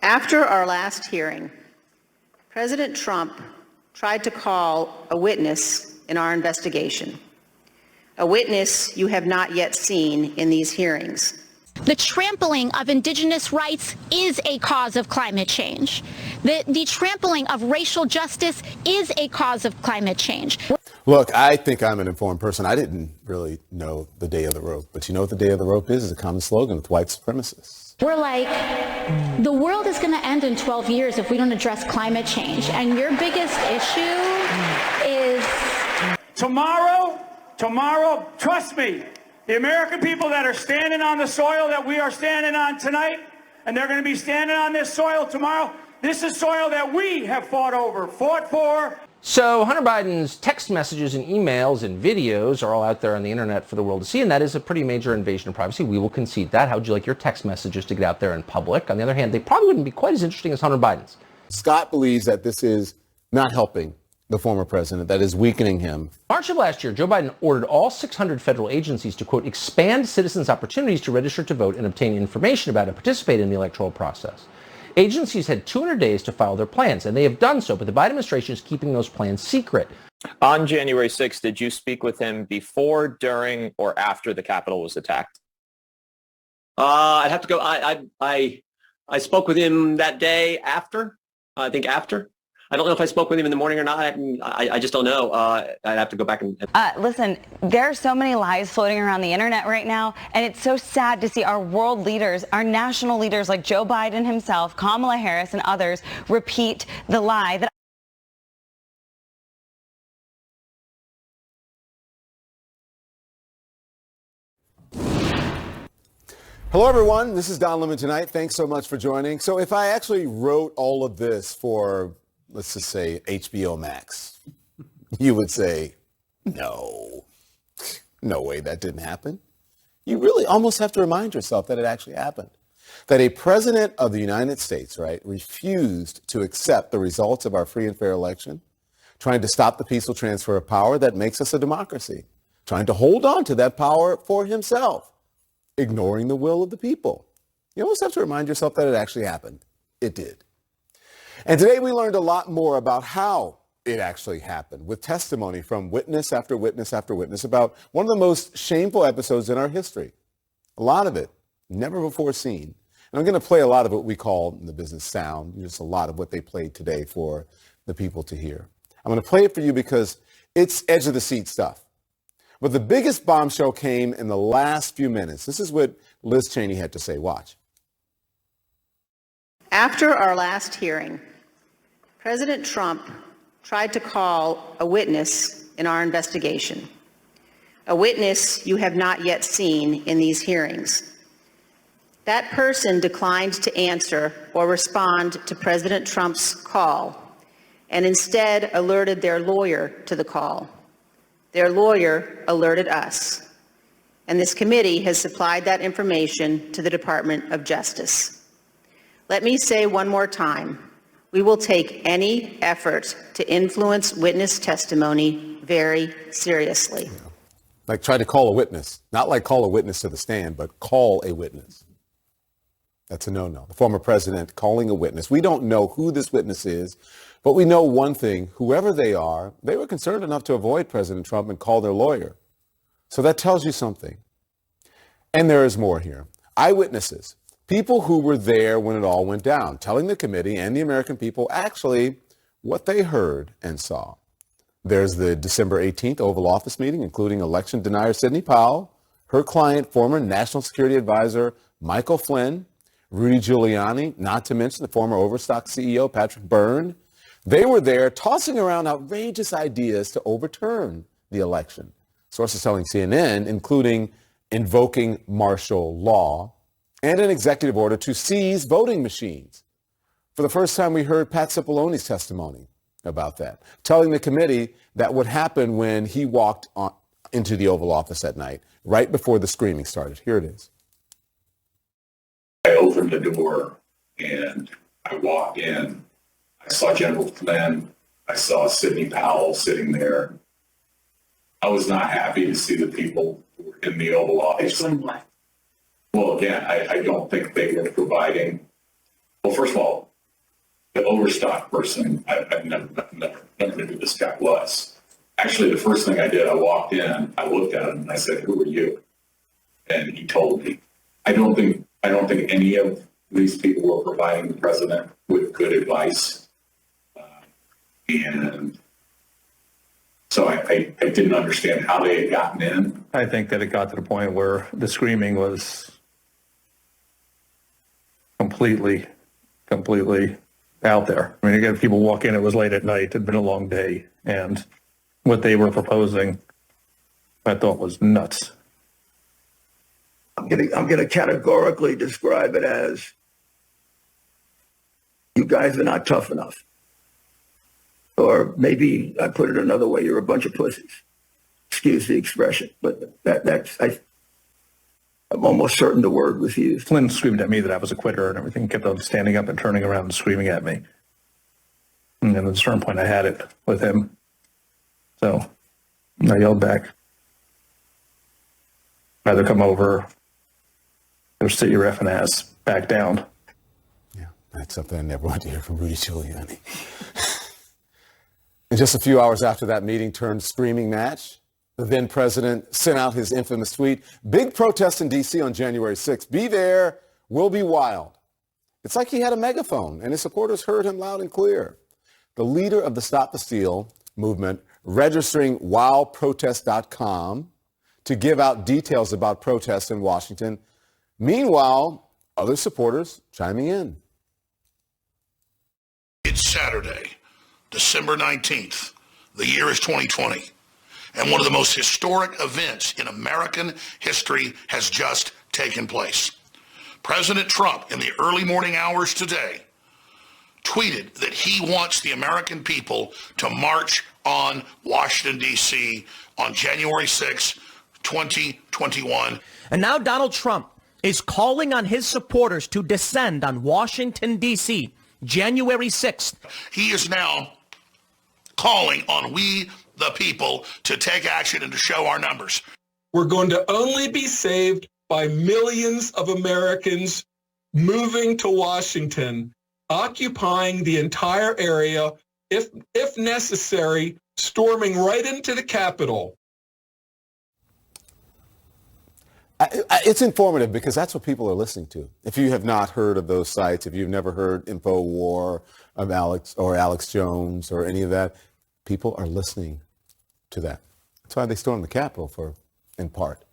After our last hearing, President Trump tried to call a witness in our investigation, a witness you have not yet seen in these hearings. The trampling of indigenous rights is a cause of climate change. The trampling of racial justice is a cause of climate change. Look, I think I'm an informed person. I didn't really know the day of the rope. But you know what the day of the rope is? It's a common slogan with white supremacists. We're like, the world is going to end in 12 years if we don't address climate change. And your biggest issue is... Tomorrow, trust me, the American people that are standing on the soil that we are standing on tonight, and they're going to be standing on this soil tomorrow, this is soil that we have fought for. So Hunter Biden's text messages and emails and videos are all out there on the internet for the world to see, and that is a pretty major invasion of privacy. We will concede that. How would you like your text messages to get out there in public? On the other hand, they probably wouldn't be quite as interesting as Hunter Biden's. Scott believes that this is not helping the former president, that is weakening him. March of last year, Joe Biden ordered all 600 federal agencies to, quote, expand citizens' opportunities to register to vote and obtain information about and participate in the electoral process. Agencies had 200 days to file their plans, and they have done so, but the Biden administration is keeping those plans secret. On January 6th, did you speak with him before, during, or after the Capitol was attacked? I'd have to go. I spoke with him that day after. I think after. I don't know if I spoke with him in the morning or not. I just don't know. I'd have to go back and... Listen, there are so many lies floating around the internet right now, and it's so sad to see our world leaders, our national leaders like Joe Biden himself, Kamala Harris, and others repeat the lie that... Hello, everyone. This is Don Lemon Tonight. Thanks so much for joining. So if I actually wrote all of this for, let's just say, HBO Max, you would say, no way that didn't happen. You really almost have to remind yourself that it actually happened. That a president of the United States, right, refused to accept the results of our free and fair election, trying to stop the peaceful transfer of power that makes us a democracy, trying to hold on to that power for himself, ignoring the will of the people. You almost have to remind yourself that it actually happened. It did. And today we learned a lot more about how it actually happened, with testimony from witness after witness after witness about one of the most shameful episodes in our history. A lot of it never before seen. And I'm going to play a lot of what we call in the business sound, just a lot of what they played today for the people to hear. I'm going to play it for you because it's edge of the seat stuff. But the biggest bombshell came in the last few minutes. This is what Liz Cheney had to say. Watch. After our last hearing, President Trump tried to call a witness in our investigation, a witness you have not yet seen in these hearings. That person declined to answer or respond to President Trump's call and instead alerted their lawyer to the call. Their lawyer alerted us, and this committee has supplied that information to the Department of Justice. Let me say one more time, we will take any effort to influence witness testimony very seriously. Yeah. Like try to call a witness, not like call a witness to the stand, but call a witness. That's a no-no. The former president calling a witness. We don't know who this witness is, but we know one thing, whoever they are, they were concerned enough to avoid President Trump and call their lawyer. So that tells you something. And there is more here. Eyewitnesses, people who were there when it all went down, telling the committee and the American people actually what they heard and saw. There's the December 18th Oval Office meeting, including election denier Sidney Powell, her client, former National Security Advisor Michael Flynn, Rudy Giuliani, not to mention the former Overstock CEO Patrick Byrne. They were there tossing around outrageous ideas to overturn the election. Sources telling CNN, including invoking martial law and an executive order to seize voting machines. For the first time, we heard Pat Cipollone's testimony about that, telling the committee that what happened when he walked into the Oval Office that night, right before the screaming started. Here it is. I opened the door and I walked in. I saw General Flynn. I saw Sidney Powell sitting there. I was not happy to see the people who were in the Oval Office. Well, again, I don't think they were providing Well, first of all, the overstock person, I've never knew who this guy was. Actually, the first thing I did, I walked in, I looked at him, and I said, "Who are you?" And he told me. I don't think any of these people were providing the president with good advice, and so I didn't understand how they had gotten in. I think that it got to the point where the screaming was completely out there. I mean, again, people walk in, it was late at night, it had been a long day, and what they were proposing, I thought was nuts. I'm gonna categorically describe it as, you guys are not tough enough. Or maybe I put it another way, you're a bunch of pussies. Excuse the expression, but I'm almost certain the word was used. Flynn screamed at me that I was a quitter and everything, kept on standing up and turning around and screaming at me. And then at a certain point I had it with him. So I yelled back. Either come over or sit your effing ass back down. Yeah, that's something I never want to hear from Rudy Giuliani. And just a few hours after that meeting turned screaming match, the then president sent out his infamous tweet, "Big protest in D.C. on January 6th. Be there, will be wild." It's like he had a megaphone and his supporters heard him loud and clear. The leader of the Stop the Steal movement registering wildprotest.com to give out details about protests in Washington. Meanwhile, other supporters chiming in. It's Saturday, December 19th. The year is 2020. And one of the most historic events in American history has just taken place. President Trump, in the early morning hours today, tweeted that he wants the American people to march on Washington, D.C. on January 6, 2021. And now Donald Trump is calling on his supporters to descend on Washington, D.C., January 6th. He is now calling on we, the people, to take action and to show our numbers. We're going to only be saved by millions of Americans moving to Washington, occupying the entire area, if necessary, storming right into the Capitol. It's informative because that's what people are listening to. If you have not heard of those sites, if you've never heard InfoWar of Alex Jones or any of that, people are listening to that. That's why they stormed the Capitol, in part.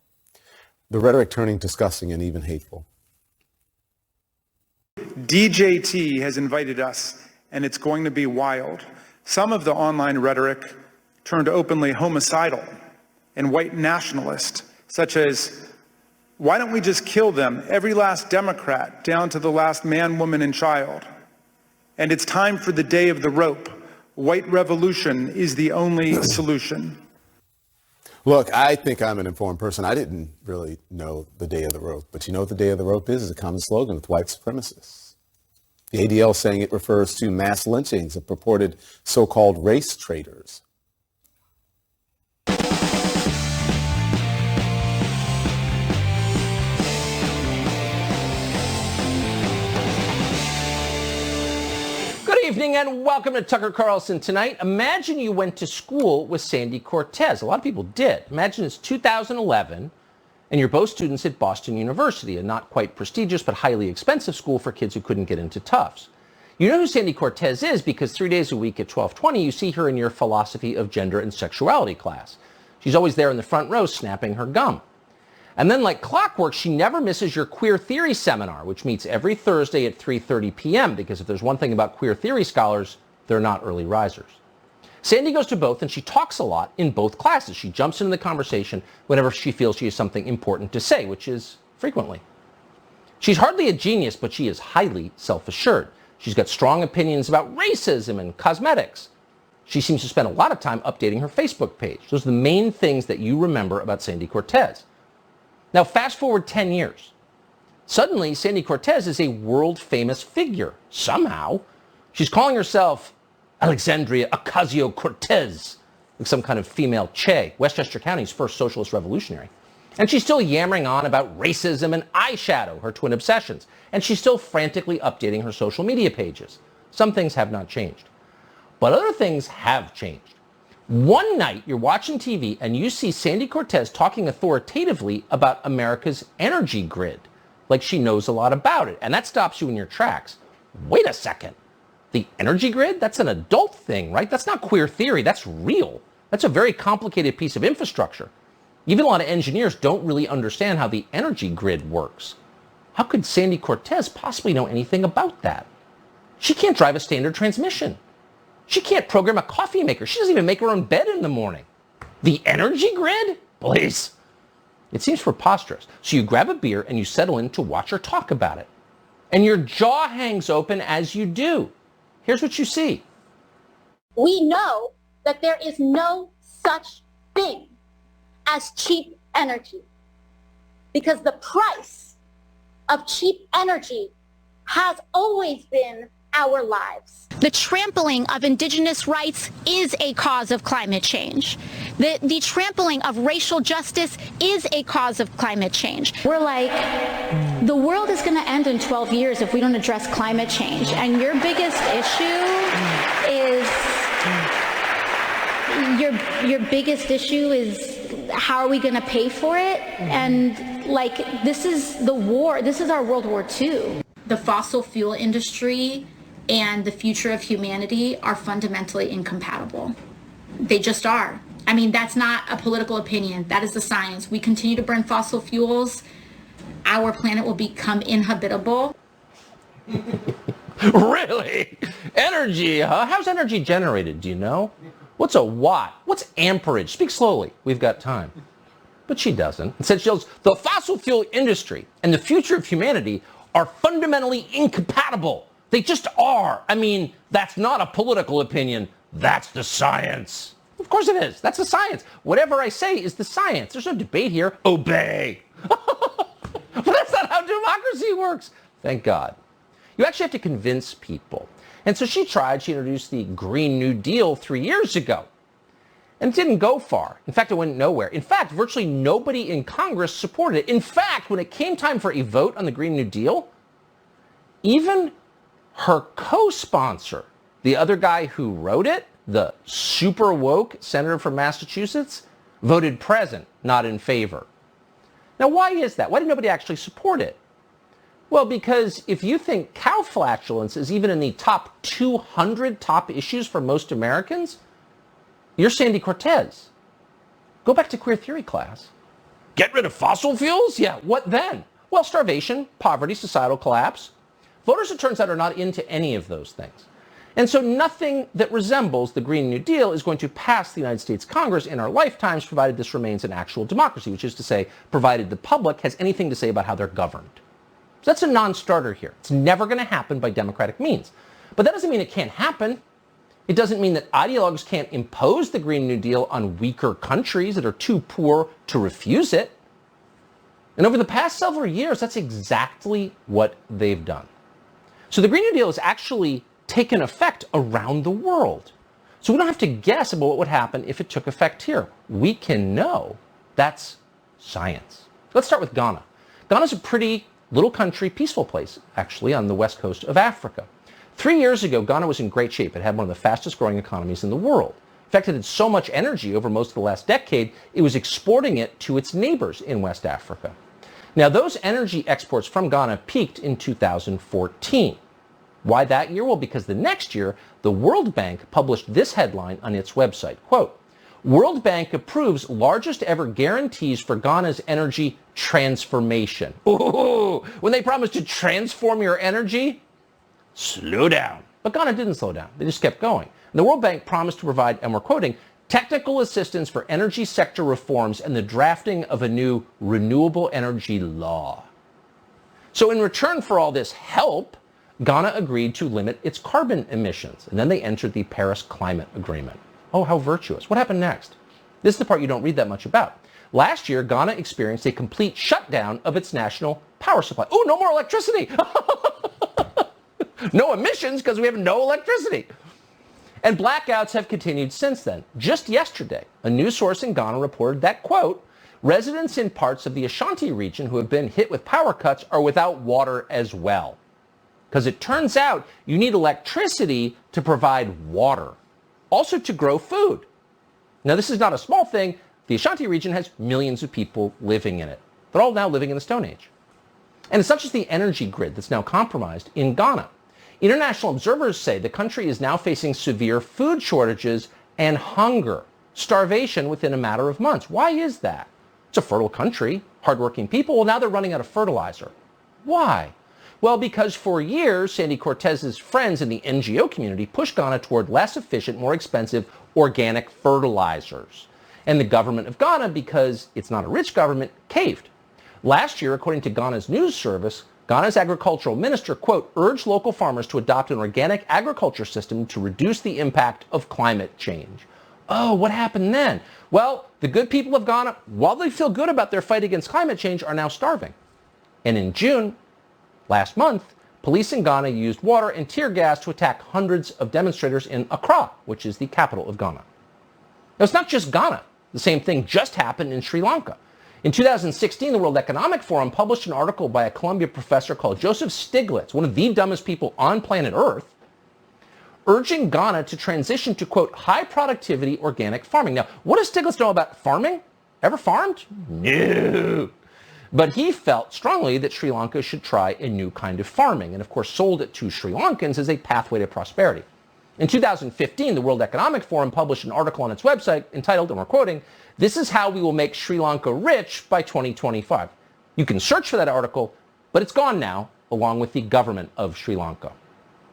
The rhetoric turning disgusting and even hateful. DJT has invited us, and it's going to be wild. Some of the online rhetoric turned openly homicidal and white nationalist, such as, why don't we just kill them, every last Democrat, down to the last man, woman, and child? And it's time for the day of the rope. White revolution is the only solution. Look, I think I'm an informed person. I didn't really know the day of the rope. But you know what the day of the rope is? It's a common slogan with white supremacists. The ADL saying it refers to mass lynchings of purported so-called race traitors. Good evening and welcome to Tucker Carlson Tonight. Imagine you went to school with Sandy Cortez. A lot of people did. Imagine it's 2011 and you're both students at Boston University, a not quite prestigious but highly expensive school for kids who couldn't get into Tufts. You know who Sandy Cortez is because 3 days a week at 12:20 you see her in your philosophy of gender and sexuality class. She's always there in the front row snapping her gum. And then like clockwork, she never misses your queer theory seminar, which meets every Thursday at 3:30 p.m. because if there's one thing about queer theory scholars, they're not early risers. Sandy goes to both and she talks a lot in both classes. She jumps into the conversation whenever she feels she has something important to say, which is frequently. She's hardly a genius, but she is highly self-assured. She's got strong opinions about racism and cosmetics. She seems to spend a lot of time updating her Facebook page. Those are the main things that you remember about Sandy Cortez. Now, fast forward 10 years. Suddenly, Sandy Cortez is a world-famous figure. Somehow. She's calling herself Alexandria Ocasio-Cortez, like some kind of female Che, Westchester County's first socialist revolutionary. And she's still yammering on about racism and eyeshadow, her twin obsessions. And she's still frantically updating her social media pages. Some things have not changed. But other things have changed. One night you're watching TV and you see Sandy Cortez talking authoritatively about America's energy grid, like she knows a lot about it, and that stops you in your tracks. Wait a second. The energy grid? That's an adult thing, right? That's not queer theory. That's real. That's a very complicated piece of infrastructure. Even a lot of engineers don't really understand how the energy grid works. How could Sandy Cortez possibly know anything about that? She can't drive a standard transmission. She can't program a coffee maker. She doesn't even make her own bed in the morning. The energy grid? Please. It seems preposterous. So you grab a beer and you settle in to watch her talk about it. And your jaw hangs open as you do. Here's what you see. We know that there is no such thing as cheap energy because the price of cheap energy has always been our lives. The trampling of indigenous rights is a cause of climate change. The trampling of racial justice is a cause of climate change. We're like, the world is going to end in 12 years if we don't address climate change. And your biggest issue is, your biggest issue is how are we going to pay for it? And like, this is the war. This is our World War II. The fossil fuel industry and the future of humanity are fundamentally incompatible. They just are. I mean, that's not a political opinion. That is the science. We continue to burn fossil fuels, our planet will become inhabitable. Really? Energy, huh? How's energy generated? Do you know? What's a watt? What's amperage? Speak slowly. We've got time. But she doesn't. Instead, she yells, the fossil fuel industry and the future of humanity are fundamentally incompatible. They just are. I mean, that's not a political opinion. That's the science. Of course it is. That's the science. Whatever I say is the science. There's no debate here. Obey. But that's not how democracy works. Thank God. You actually have to convince people. And so she introduced the Green New Deal 3 years ago. And it didn't go far. In fact, it went nowhere. In fact, virtually nobody in Congress supported it. In fact, when it came time for a vote on the Green New Deal, even her co-sponsor, the other guy who wrote it, the super woke senator from Massachusetts, voted present, not in favor. Now, why is that? Why did nobody actually support it? Well, because if you think cow flatulence is even in the top 200 top issues for most Americans, you're Sandy Cortez. Go back to queer theory class. Get rid of fossil fuels? Yeah, what then? Well, starvation, poverty, societal collapse. Voters, it turns out, are not into any of those things. And so nothing that resembles the Green New Deal is going to pass the United States Congress in our lifetimes, provided this remains an actual democracy, which is to say, provided the public has anything to say about how they're governed. So that's a non-starter here. It's never going to happen by democratic means. But that doesn't mean it can't happen. It doesn't mean that ideologues can't impose the Green New Deal on weaker countries that are too poor to refuse it. And over the past several years, that's exactly what they've done. So the Green New Deal has actually taken effect around the world. So we don't have to guess about what would happen if it took effect here. We can know. That's science. Let's start with Ghana. Ghana's a pretty little country, peaceful place, actually, on the west coast of Africa. 3 years ago, Ghana was in great shape. It had one of the fastest growing economies in the world. In fact, it had so much energy over most of the last decade, it was exporting it to its neighbors in West Africa. Now, those energy exports from Ghana peaked in 2014. Why that year? Well, because the next year, the World Bank published this headline on its website. Quote, World Bank approves largest ever guarantees for Ghana's energy transformation. Ooh, when they promise to transform your energy, slow down. But Ghana didn't slow down. They just kept going. And the World Bank promised to provide, and we're quoting, technical assistance for energy sector reforms and the drafting of a new renewable energy law. So in return for all this help, Ghana agreed to limit its carbon emissions, and then they entered the Paris Climate Agreement. Oh, how virtuous. What happened next? This is the part you don't read that much about. Last year, Ghana experienced a complete shutdown of its national power supply. Oh, no more electricity. No emissions because we have no electricity. And blackouts have continued since then. Just yesterday, a news source in Ghana reported that, quote, residents in parts of the Ashanti region who have been hit with power cuts are without water as well. Because it turns out you need electricity to provide water, also to grow food. Now, this is not a small thing. The Ashanti region has millions of people living in it. They're all now living in the Stone Age. And it's not just the energy grid that's now compromised in Ghana. International observers say the country is now facing severe food shortages and hunger, starvation within a matter of months. Why is that? It's a fertile country, hardworking people. Well, now they're running out of fertilizer. Why? Well, because for years, Sandy Cortez's friends in the NGO community pushed Ghana toward less efficient, more expensive organic fertilizers. And the government of Ghana, because it's not a rich government, caved. Last year, according to Ghana's news service, Ghana's agricultural minister, quote, urged local farmers to adopt an organic agriculture system to reduce the impact of climate change. Oh, what happened then? Well, the good people of Ghana, while they feel good about their fight against climate change, are now starving. And in June, last month, police in Ghana used water and tear gas to attack hundreds of demonstrators in Accra, which is the capital of Ghana. Now, it's not just Ghana. The same thing just happened in Sri Lanka. In 2016, the World Economic Forum published an article by a Columbia professor called Joseph Stiglitz, one of the dumbest people on planet Earth, urging Ghana to transition to, quote, high productivity organic farming. Now, what does Stiglitz know about farming? Ever farmed? No. But he felt strongly that Sri Lanka should try a new kind of farming, and of course sold it to Sri Lankans as a pathway to prosperity. In 2015, the World Economic Forum published an article on its website entitled, and we're quoting, "This is how we will make Sri Lanka rich by 2025. You can search for that article, but it's gone now, along with the government of Sri Lanka.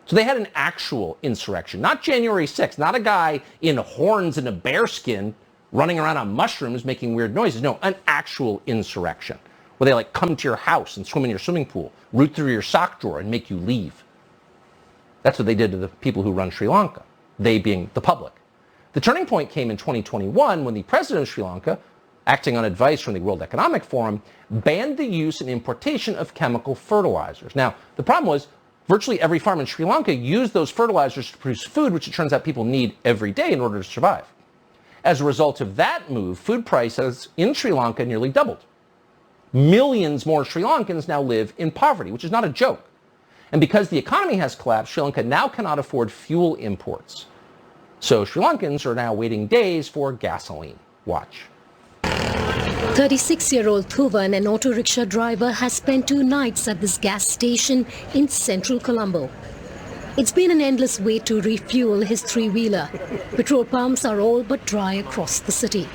So they had an actual insurrection, not January 6th, not a guy in horns and a bearskin running around on mushrooms making weird noises. No, an actual insurrection where they come to your house and swim in your swimming pool, root through your sock drawer and make you leave. That's what they did to the people who run Sri Lanka, they being the public. The turning point came in 2021 when the president of Sri Lanka, acting on advice from the World Economic Forum, banned the use and importation of chemical fertilizers. Now, the problem was virtually every farm in Sri Lanka used those fertilizers to produce food, which it turns out people need every day in order to survive. As a result of that move, food prices in Sri Lanka nearly doubled. Millions more Sri Lankans now live in poverty, which is not a joke. And because the economy has collapsed, Sri Lanka now cannot afford fuel imports. So Sri Lankans are now waiting days for gasoline. Watch. 36-year-old Thuvan, an auto rickshaw driver, has spent 2 nights at this gas station in central Colombo. It's been an endless wait to refuel his 3-wheeler. Petrol pumps are all but dry across the city.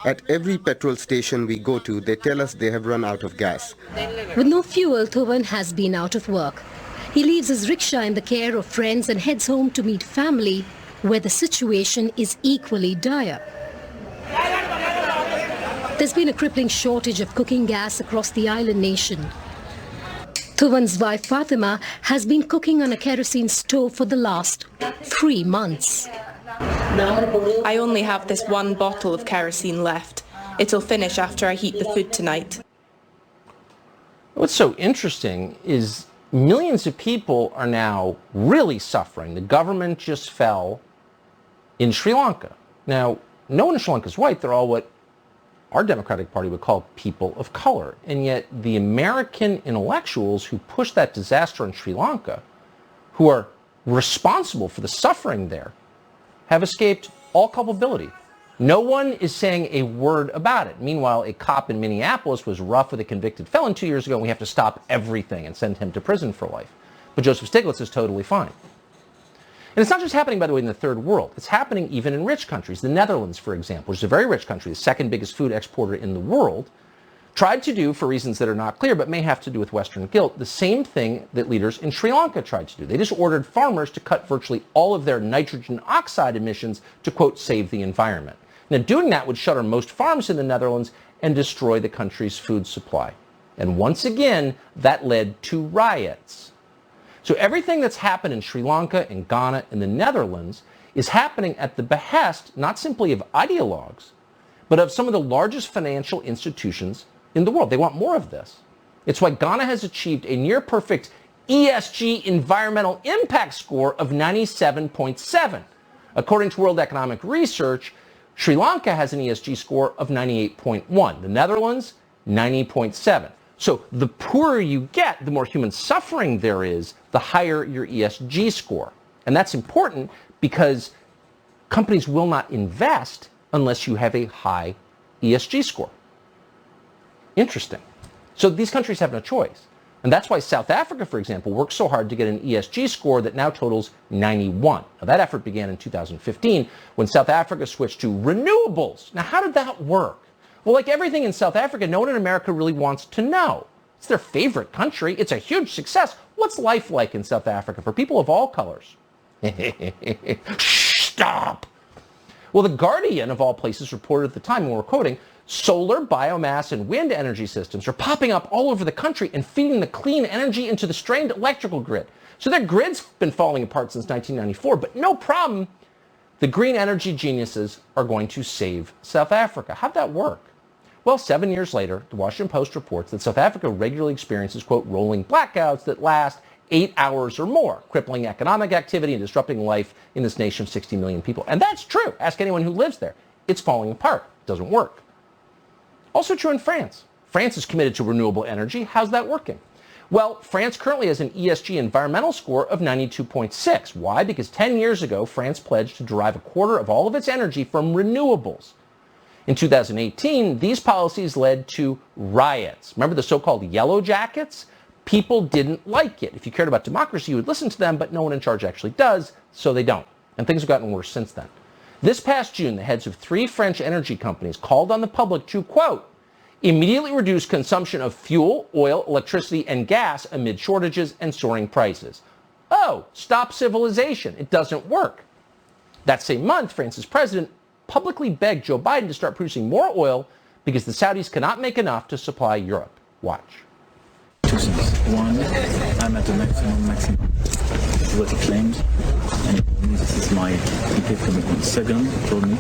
At every petrol station we go to, they tell us they have run out of gas. With no fuel, Thuvan has been out of work. He leaves his rickshaw in the care of friends and heads home to meet family, where the situation is equally dire. There's been a crippling shortage of cooking gas across the island nation. Thuvan's wife Fatima has been cooking on a kerosene stove for the last 3 months. I only have this 1 bottle of kerosene left. It'll finish after I heat the food tonight. What's so interesting is millions of people are now really suffering. The government just fell in Sri Lanka. Now, no one in Sri Lanka is white. They're all what our Democratic Party would call people of color. And yet the American intellectuals who pushed that disaster in Sri Lanka, who are responsible for the suffering there, have escaped all culpability. No one is saying a word about it. Meanwhile, a cop in Minneapolis was rough with a convicted felon 2 years ago, and we have to stop everything and send him to prison for life. But Joseph Stiglitz is totally fine. And it's not just happening, by the way, in the third world. It's happening even in rich countries. The Netherlands, for example, which is a very rich country, the second biggest food exporter in the world, tried to do, for reasons that are not clear but may have to do with Western guilt, the same thing that leaders in Sri Lanka tried to do. They just ordered farmers to cut virtually all of their nitrogen oxide emissions to, quote, save the environment. Now, doing that would shutter most farms in the Netherlands and destroy the country's food supply. And once again, that led to riots. So everything that's happened in Sri Lanka, in Ghana, in the Netherlands is happening at the behest, not simply of ideologues, but of some of the largest financial institutions in the world. They want more of this. It's why Ghana has achieved a near perfect ESG environmental impact score of 97.7. According to World Economic Research, Sri Lanka has an ESG score of 98.1. The Netherlands, 90.7. So the poorer you get, the more human suffering there is, the higher your ESG score. And that's important because companies will not invest unless you have a high ESG score. Interesting. So these countries have no choice. And that's why South Africa, for example, worked so hard to get an ESG score that now totals 91. Now, that effort began in 2015 when South Africa switched to renewables. Now, how did that work? Well, like everything in South Africa, no one in America really wants to know. It's their favorite country. It's a huge success. What's life like in South Africa for people of all colors? Stop. Well, The Guardian, of all places, reported at the time when we're quoting, solar, biomass, and wind energy systems are popping up all over the country and feeding the clean energy into the strained electrical grid. So their grid's been falling apart since 1994, but no problem. The green energy geniuses are going to save South Africa. How'd that work? Well, 7 years later, the Washington Post reports that South Africa regularly experiences, quote, rolling blackouts that last 8 hours or more, crippling economic activity and disrupting life in this nation of 60 million people. And that's true. Ask anyone who lives there. It's falling apart. It doesn't work. Also true in France. France is committed to renewable energy. How's that working? Well, France currently has an ESG environmental score of 92.6. Why? Because 10 years ago, France pledged to derive a quarter of all of its energy from renewables. In 2018, these policies led to riots. Remember the so-called yellow jackets? People didn't like it. If you cared about democracy, you would listen to them, but no one in charge actually does, so they don't. And things have gotten worse since then. This past June, the heads of 3 French energy companies called on the public to, quote, immediately reduce consumption of fuel, oil, electricity, and gas amid shortages and soaring prices. Oh, stop civilization. It doesn't work. That same month, France's president publicly begged Joe Biden to start producing more oil because the Saudis cannot make enough to supply Europe. Watch. 2 things. One, I'm at the maximum, what he claimed, and he told me this is my complete commitment. Second, he told me,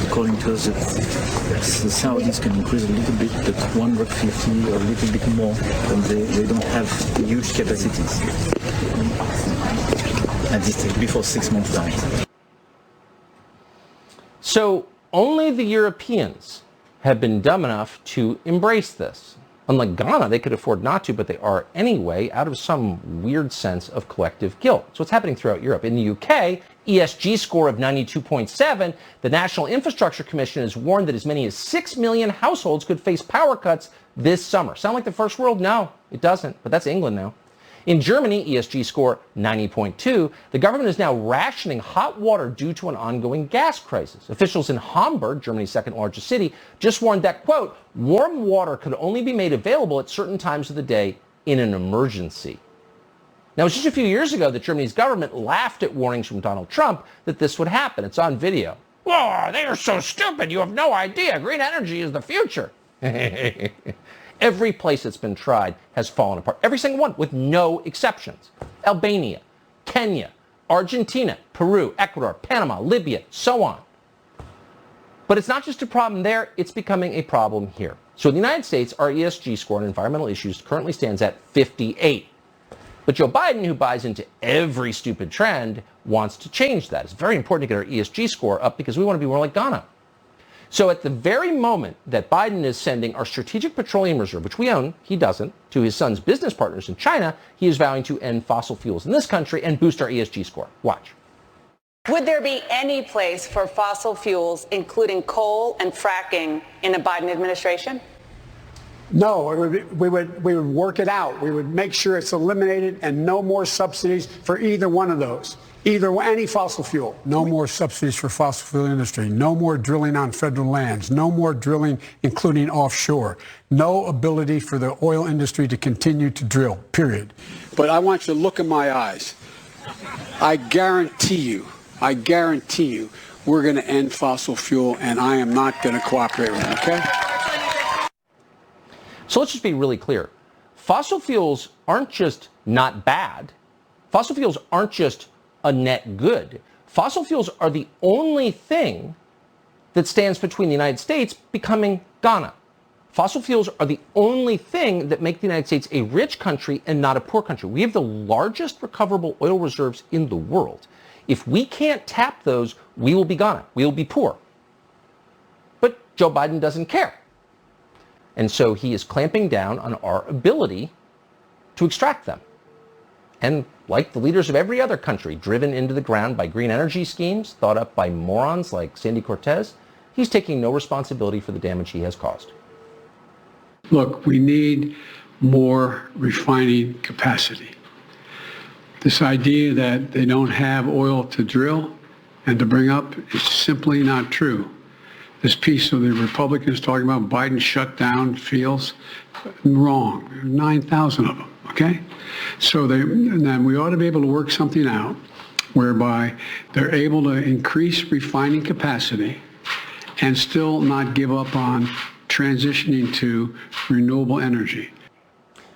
according to us, that the Saudis can increase a little bit, but 150 or a little bit more, and they don't have huge capacities at this stage, before 6 months down. So only the Europeans have been dumb enough to embrace this. Unlike Ghana, they could afford not to, but they are anyway, out of some weird sense of collective guilt. So what's happening throughout Europe? In the UK, ESG score of 92.7, the National Infrastructure Commission has warned that as many as 6 million households could face power cuts this summer. Sound like the first world? No, it doesn't, but that's England now. In Germany, ESG score 90.2, the government is now rationing hot water due to an ongoing gas crisis. Officials in Hamburg, Germany's second largest city, just warned that, quote, warm water could only be made available at certain times of the day in an emergency. Now, it's just a few years ago that Germany's government laughed at warnings from Donald Trump that this would happen. It's on video. Oh, they are so stupid. You have no idea. Green energy is the future. Every place that's been tried has fallen apart. Every single one, with no exceptions. Albania, Kenya, Argentina, Peru, Ecuador, Panama, Libya, so on. But it's not just a problem there, it's becoming a problem here. So in the United States, our ESG score on environmental issues currently stands at 58. But Joe Biden, who buys into every stupid trend, wants to change that. It's very important to get our ESG score up because we want to be more like Ghana. So at the very moment that Biden is sending our strategic petroleum reserve, which we own, he doesn't, to his son's business partners in China, he is vowing to end fossil fuels in this country and boost our ESG score. Watch. Would there be any place for fossil fuels, including coal and fracking, in a Biden administration? No, we would work it out. We would make sure it's eliminated and no more subsidies for either one of those. Any fossil fuel. No more subsidies for fossil fuel industry. No more drilling on federal lands. No more drilling, including offshore. No ability for the oil industry to continue to drill, period. But I want you to look in my eyes. I guarantee you, we're going to end fossil fuel, and I am not going to cooperate with it, okay? So let's just be really clear. Fossil fuels aren't just not bad. Fossil fuels aren't just a net good. Fossil fuels are the only thing that stands between the United States becoming Ghana. Fossil fuels are the only thing that make the United States a rich country and not a poor country. We have the largest recoverable oil reserves in the world. If we can't tap those, we will be Ghana. We will be poor. Joe Biden doesn't care. And so he is clamping down on our ability to extract them. And like the leaders of every other country driven into the ground by green energy schemes thought up by morons like Sandy Cortez, he's taking no responsibility for the damage he has caused. Look, we need more refining capacity. This idea that they don't have oil to drill and to bring up is simply not true. This piece of the Republicans talking about Biden shut down fields, wrong. 9,000 of them, okay? So then we ought to be able to work something out whereby they're able to increase refining capacity and still not give up on transitioning to renewable energy.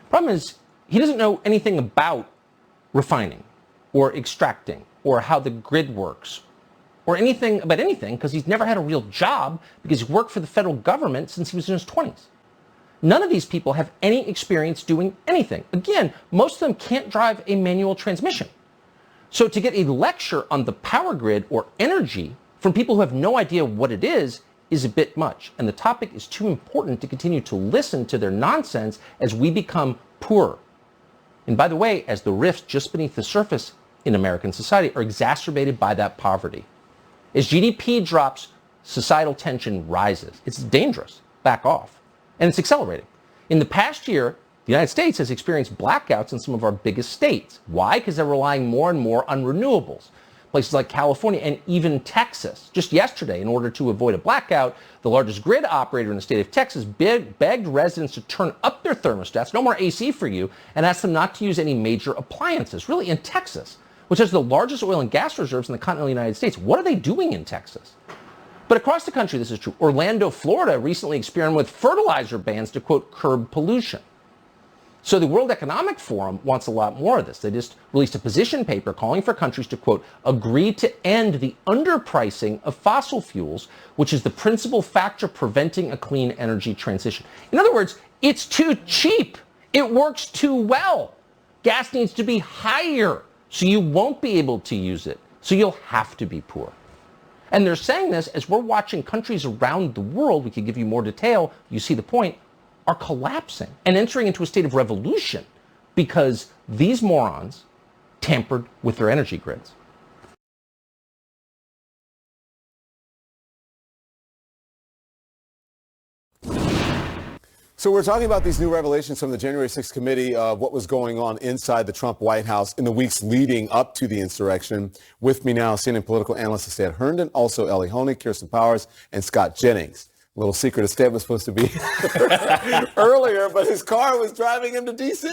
Problem is, he doesn't know anything about refining or extracting or how the grid works or anything about anything because he's never had a real job because he's worked for the federal government since he was in his 20s. None of these people have any experience doing anything. Again, most of them can't drive a manual transmission. So to get a lecture on the power grid or energy from people who have no idea what it is a bit much. And the topic is too important to continue to listen to their nonsense as we become poorer. And by the way, as the rifts just beneath the surface in American society are exacerbated by that poverty. As GDP drops, societal tension rises. It's dangerous. Back off. And it's accelerating. In the past year, the United States has experienced blackouts in some of our biggest states. Why? Because they're relying more and more on renewables. Places like California and even Texas. Just yesterday, in order to avoid a blackout, the largest grid operator in the state of Texas begged residents to turn up their thermostats, no more AC for you, and asked them not to use any major appliances. Really, in Texas, which has the largest oil and gas reserves in the continental United States. What are they doing in Texas? But across the country, this is true. Orlando, Florida recently experimented with fertilizer bans to, quote, curb pollution. So the World Economic Forum wants a lot more of this. They just released a position paper calling for countries to, quote, agree to end the underpricing of fossil fuels, which is the principal factor preventing a clean energy transition. In other words, it's too cheap. It works too well. Gas needs to be higher, so you won't be able to use it. So you'll have to be poor. And they're saying this as we're watching countries around the world, we could give you more detail, you see the point, are collapsing and entering into a state of revolution because these morons tampered with their energy grids. So we're talking about these new revelations from the January 6th committee of what was going on inside the Trump White House in the weeks leading up to the insurrection. With me now, CNN political analyst Stan Herndon, also Ellie Honig, Kirsten Powers, and Scott Jennings. A little secret, Stan was supposed to be earlier, but his car was driving him to D.C.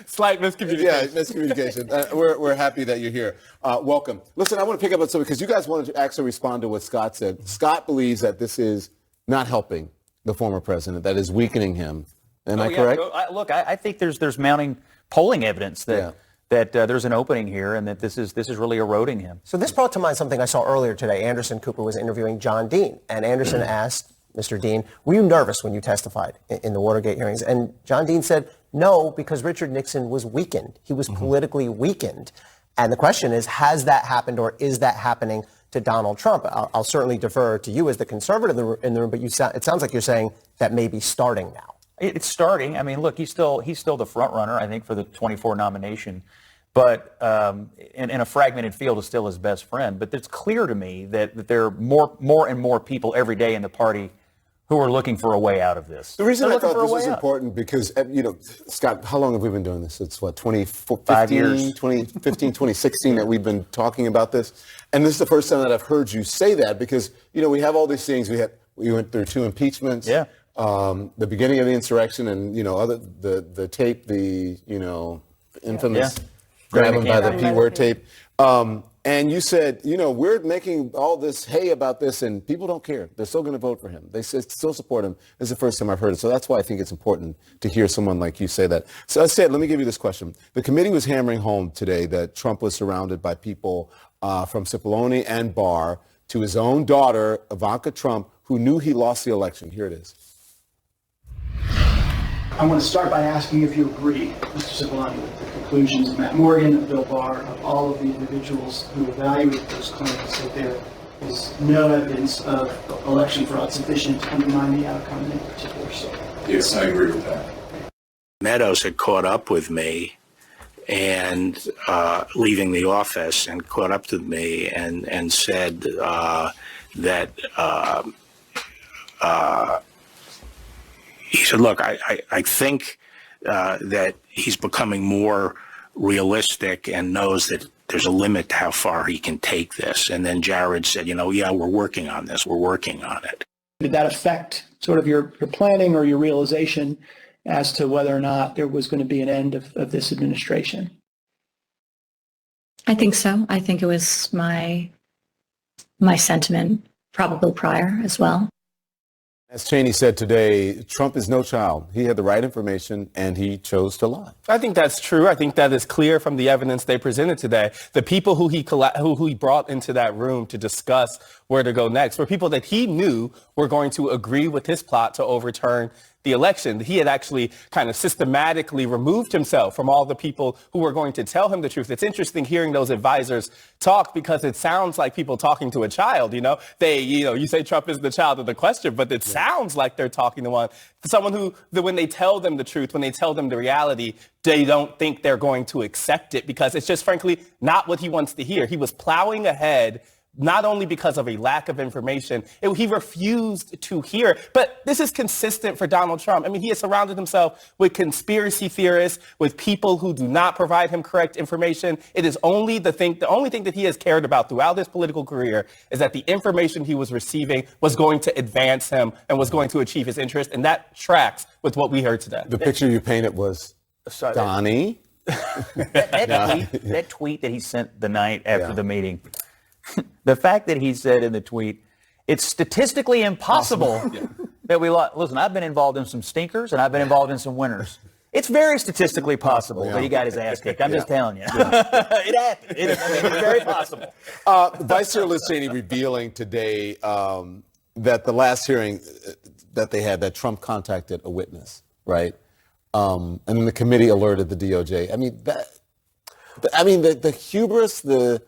Slight miscommunication. Yeah, miscommunication. We're happy that you're here. Welcome. Listen, I want to pick up on something because you guys wanted to actually respond to what Scott said. Scott believes that this is not helping the former president, that is weakening him. Am I correct? Look, I think there's mounting polling evidence that there's an opening here and that this is really eroding him. So this brought to mind something I saw earlier today. Anderson Cooper was interviewing John Dean, and Anderson asked Mr. Dean, were you nervous when you testified in the Watergate hearings? And John Dean said, no, because Richard Nixon was weakened. He was politically weakened. And the question is, has that happened or is that happening to Donald Trump? I'll certainly defer to you as the conservative in the room, but it sounds like you're saying that may be starting now. It's starting. I mean, look, he's still the front runner, I think, for the 24 nomination. But in a fragmented field is still his best friend. But it's clear to me that there are more and more people every day in the party who are looking for a way out of this. The reason I thought this was important because, Scott, how long have we been doing this? It's 2015, 2016 that we've been talking about this. And this is the first time that I've heard you say that because, we have all these things. We went through 2 impeachments. Yeah. The beginning of the insurrection and, the tape, infamous grab him by the P-word tape. And you said, we're making all this hay about this and people don't care. They're still going to vote for him. They still support him. This is the first time I've heard it. So that's why I think it's important to hear someone like you say that. So let me give you this question. The committee was hammering home today that Trump was surrounded by people from Cipollone and Barr to his own daughter, Ivanka Trump, who knew he lost the election. Here it is. I want to start by asking if you agree, Mr. Cipollone, with the conclusions of Matt Morgan, of Bill Barr, of all of the individuals who evaluate those claims, that there Is no evidence of election fraud sufficient to undermine the outcome in particular? So. Yes, I agree with that. Meadows had caught up with me and leaving the office and caught up with me and said that he said, look, I think that he's becoming more realistic and knows that there's a limit to how far he can take this. And then Jared said, yeah, we're working on this. We're working on it. Did that affect sort of your planning or your realization as to whether or not there was going to be an end of this administration? I think so. I think it was my sentiment probably prior as well. As Cheney said today, Trump is no child. He had the right information and he chose to lie. I think that's true. I think that is clear from the evidence they presented today. The people who he brought into that room to discuss where to go next were people that he knew were going to agree with his plot to overturn the election. He had actually kind of systematically removed himself from all the people who were going to tell him the truth. It's interesting hearing those advisors talk because it sounds like people talking to a child. You say Trump is the child of the question, but it sounds like they're talking to someone who, when they tell them the truth, when they tell them the reality, they don't think they're going to accept it because it's just frankly not what he wants to hear. He was plowing ahead not only because of a lack of information, he refused to hear. But this is consistent for Donald Trump. I mean, he has surrounded himself with conspiracy theorists, with people who do not provide him correct information. It is the only thing that he has cared about throughout his political career is that the information he was receiving was going to advance him and was going to achieve his interest. And that tracks with what we heard today. The picture you painted was Donnie. That tweet that he sent the night after the meeting. The fact that he said in the tweet, it's statistically impossible that we lost. Listen, I've been involved in some stinkers and I've been involved in some winners. It's very statistically possible that he got his ass kicked. I'm just telling you. It happened. It's very possible. Vice Chair Liz Cheney revealing today that the last hearing that they had, that Trump contacted a witness, right? And then the committee alerted the DOJ. The hubris, the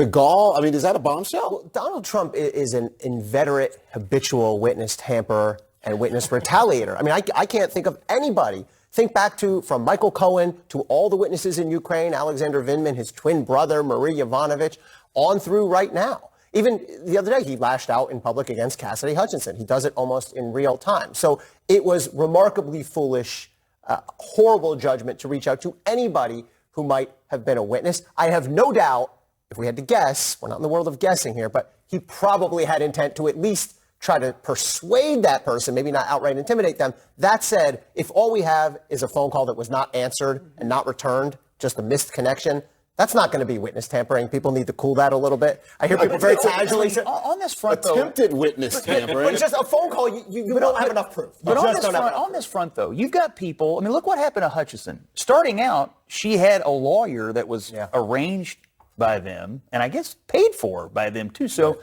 gall, is that a bombshell? Well, Donald Trump is an inveterate, habitual witness tamperer and witness retaliator. I can't think of anybody. Think back from Michael Cohen to all the witnesses in Ukraine, Alexander Vindman, his twin brother, Marie Yovanovitch, on through right now. Even the other day, he lashed out in public against Cassidy Hutchinson. He does it almost in real time. So it was remarkably foolish, horrible judgment to reach out to anybody who might have been a witness. I have no doubt, if we had to guess, we're not in the world of guessing here, but he probably had intent to at least try to persuade that person, maybe not outright intimidate them. That said, if all we have is a phone call that was not answered and not returned, just a missed connection, that's not going to be witness tampering. People need to cool that a little bit. I hear people very casually say, on this front, attempted witness tampering. But just a phone call, you don't have enough proof. But on this front, though, you've got people. Look what happened to Hutchinson. Starting out, she had a lawyer that was arranged by them, and I guess paid for by them too. So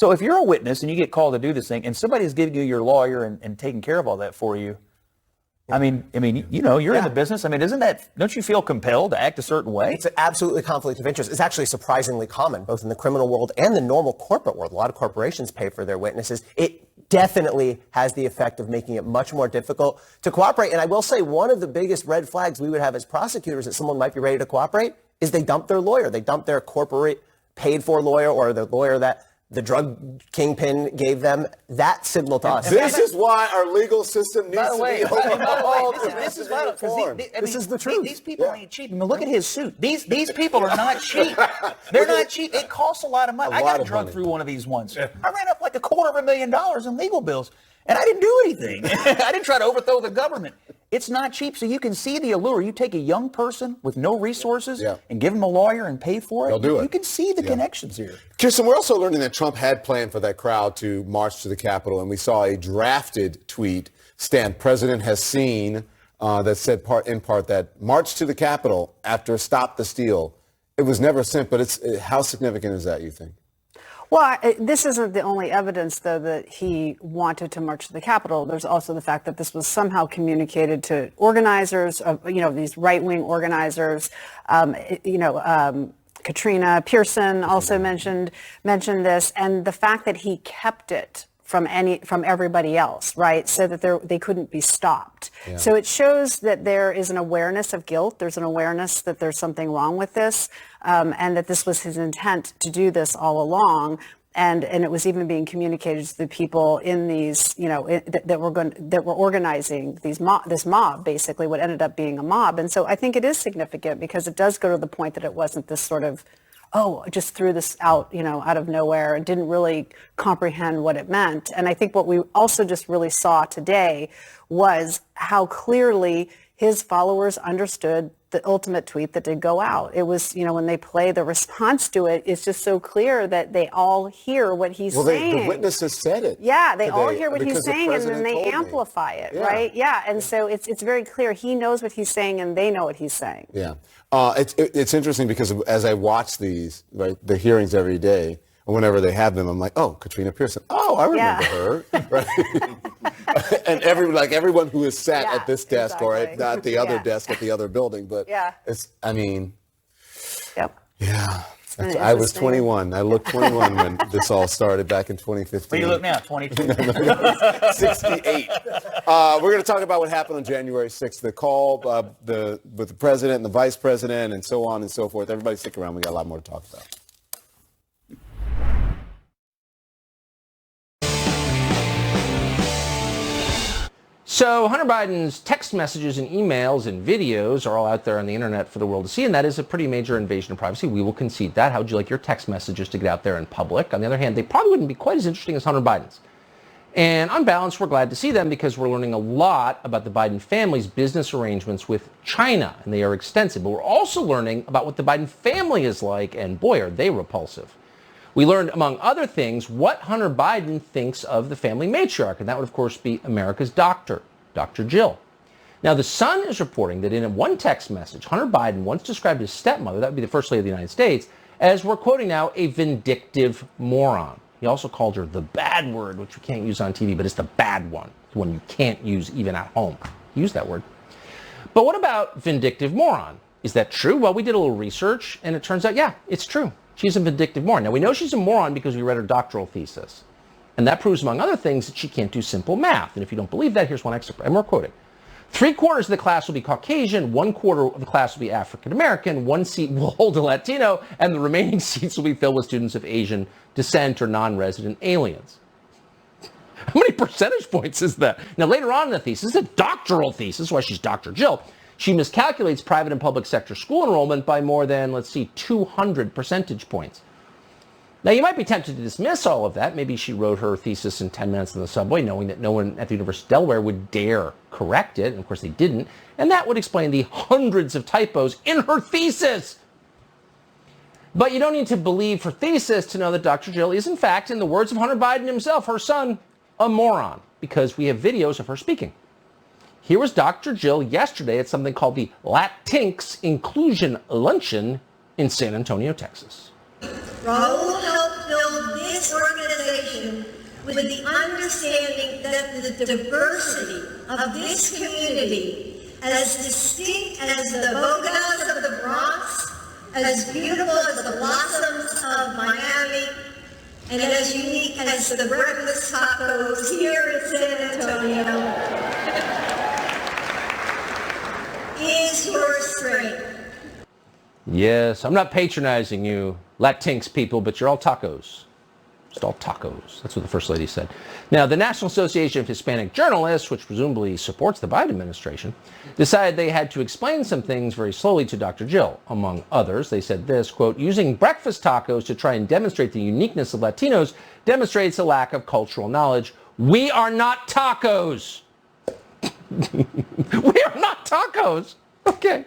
if you're a witness and you get called to do this thing, and somebody's giving you your lawyer and taking care of all that for you, you're in the business. Don't you feel compelled to act a certain way? It's absolutely conflict of interest. It's actually surprisingly common, both in the criminal world and the normal corporate world. A lot of corporations pay for their witnesses. It definitely has the effect of making it much more difficult to cooperate. And I will say one of the biggest red flags we would have as prosecutors that someone might be ready to cooperate is they dump their lawyer. They dump their corporate paid for lawyer or the lawyer that the drug kingpin gave them. That signal to us. This is why our legal system needs to be overhauled. This is vital because this is the truth. These people ain't cheap. Look at his suit. These people are not cheap. They're not cheap. It costs a lot of money. I got drugged through one of these once. I ran up like $250,000 in legal bills, and I didn't do anything. I didn't try to overthrow the government. It's not cheap, so you can see the allure. You take a young person with no resources and give them a lawyer and pay for it. They'll do it. You can see the connections here. Kirsten, we're also learning that Trump had planned for that crowd to march to the Capitol, and we saw a drafted tweet, Stan, President has seen, that said in part that march to the Capitol after Stop the Steal. It was never sent, but how significant is that, you think? Well, this isn't the only evidence, though, that he wanted to march to the Capitol. There's also the fact that this was somehow communicated to organizers, these right-wing organizers, kind Katrina Pearson also mentioned this, and the fact that he kept it from everybody else, right? So that they couldn't be stopped. Yeah. So it shows that there is an awareness of guilt. There's an awareness that there's something wrong with this, and that this was his intent to do this all along. And it was even being communicated to the people in these, that were organizing this mob, basically what ended up being a mob. And so I think it is significant because it does go to the point that it wasn't this sort of, just threw this out, out of nowhere and didn't really comprehend what it meant. And I think what we also just really saw today was how clearly his followers understood the ultimate tweet that did go out. It was, when they play the response to it, it's just so clear that they all hear what he's saying. The witnesses said it. Yeah, they all hear what he's saying, and then they amplify it, right? Yeah, and so it's very clear. He knows what he's saying, and they know what he's saying. Yeah. It's interesting because as I watch these, right, the hearings every day, whenever they have them, I'm like, oh, Katrina Pearson. Oh, I remember her. Right? And everyone who has sat at this desk or at the other desk at the other building. But I was 21. I looked 21 when this all started back in 2015. Where you look now, 22. 68. We're going to talk about what happened on January 6th, the call with the president and the vice president and so on and so forth. Everybody stick around. We got a lot more to talk about. So Hunter Biden's text messages and emails and videos are all out there on the internet for the world to see, and that is a pretty major invasion of privacy. We will concede that. How would you like your text messages to get out there in public? On the other hand, they probably wouldn't be quite as interesting as Hunter Biden's. And on balance, we're glad to see them because we're learning a lot about the Biden family's business arrangements with China, and they are extensive. But we're also learning about what the Biden family is like, and boy, are they repulsive. We learned, among other things, what Hunter Biden thinks of the family matriarch, and that would, of course, be America's doctor, Dr. Jill. Now, The Sun is reporting that in one text message, Hunter Biden once described his stepmother, that would be the First Lady of the United States, as, we're quoting now, a vindictive moron. He also called her the bad word, which we can't use on TV, but it's the bad one, the one you can't use even at home. Use that word. But what about vindictive moron? Is that true? Well, we did a little research, and it turns out, yeah, it's true. She's a vindictive moron. Now, we know she's a moron because we read her doctoral thesis. And that proves, among other things, that she can't do simple math. And if you don't believe that, here's one excerpt. And we're quoting. 3/4 of the class will be Caucasian, 1/4 of the class will be African American, 1 seat will hold a Latino, and the remaining seats will be filled with students of Asian descent or non-resident aliens. How many percentage points is that? Now, later on in the thesis, it's a doctoral thesis, why she's Dr. Jill. She miscalculates private and public sector school enrollment by more than, 200 percentage points. Now, you might be tempted to dismiss all of that. Maybe she wrote her thesis in 10 minutes in the subway, knowing that no one at the University of Delaware would dare correct it. And, of course, they didn't. And that would explain the hundreds of typos in her thesis. But you don't need to believe her thesis to know that Dr. Jill is, in fact, in the words of Hunter Biden himself, her son, a moron, because we have videos of her speaking. Here was Dr. Jill yesterday at something called the Latinx Inclusion Luncheon in San Antonio, Texas. Raul helped build this organization with the understanding that the diversity of this community, as distinct as the bodegas of the Bronx, as beautiful as the blossoms of Miami, and as unique as the breakfast tacos here in San Antonio, is your strength. Yes, I'm not patronizing you, Latinx people, but you're all tacos. Just all tacos. That's what the First Lady said. Now, the National Association of Hispanic Journalists, which presumably supports the Biden administration, decided they had to explain some things very slowly to Dr. Jill. Among others, they said this, quote, using breakfast tacos to try and demonstrate the uniqueness of Latinos demonstrates a lack of cultural knowledge. We are not tacos. We are not tacos. Okay.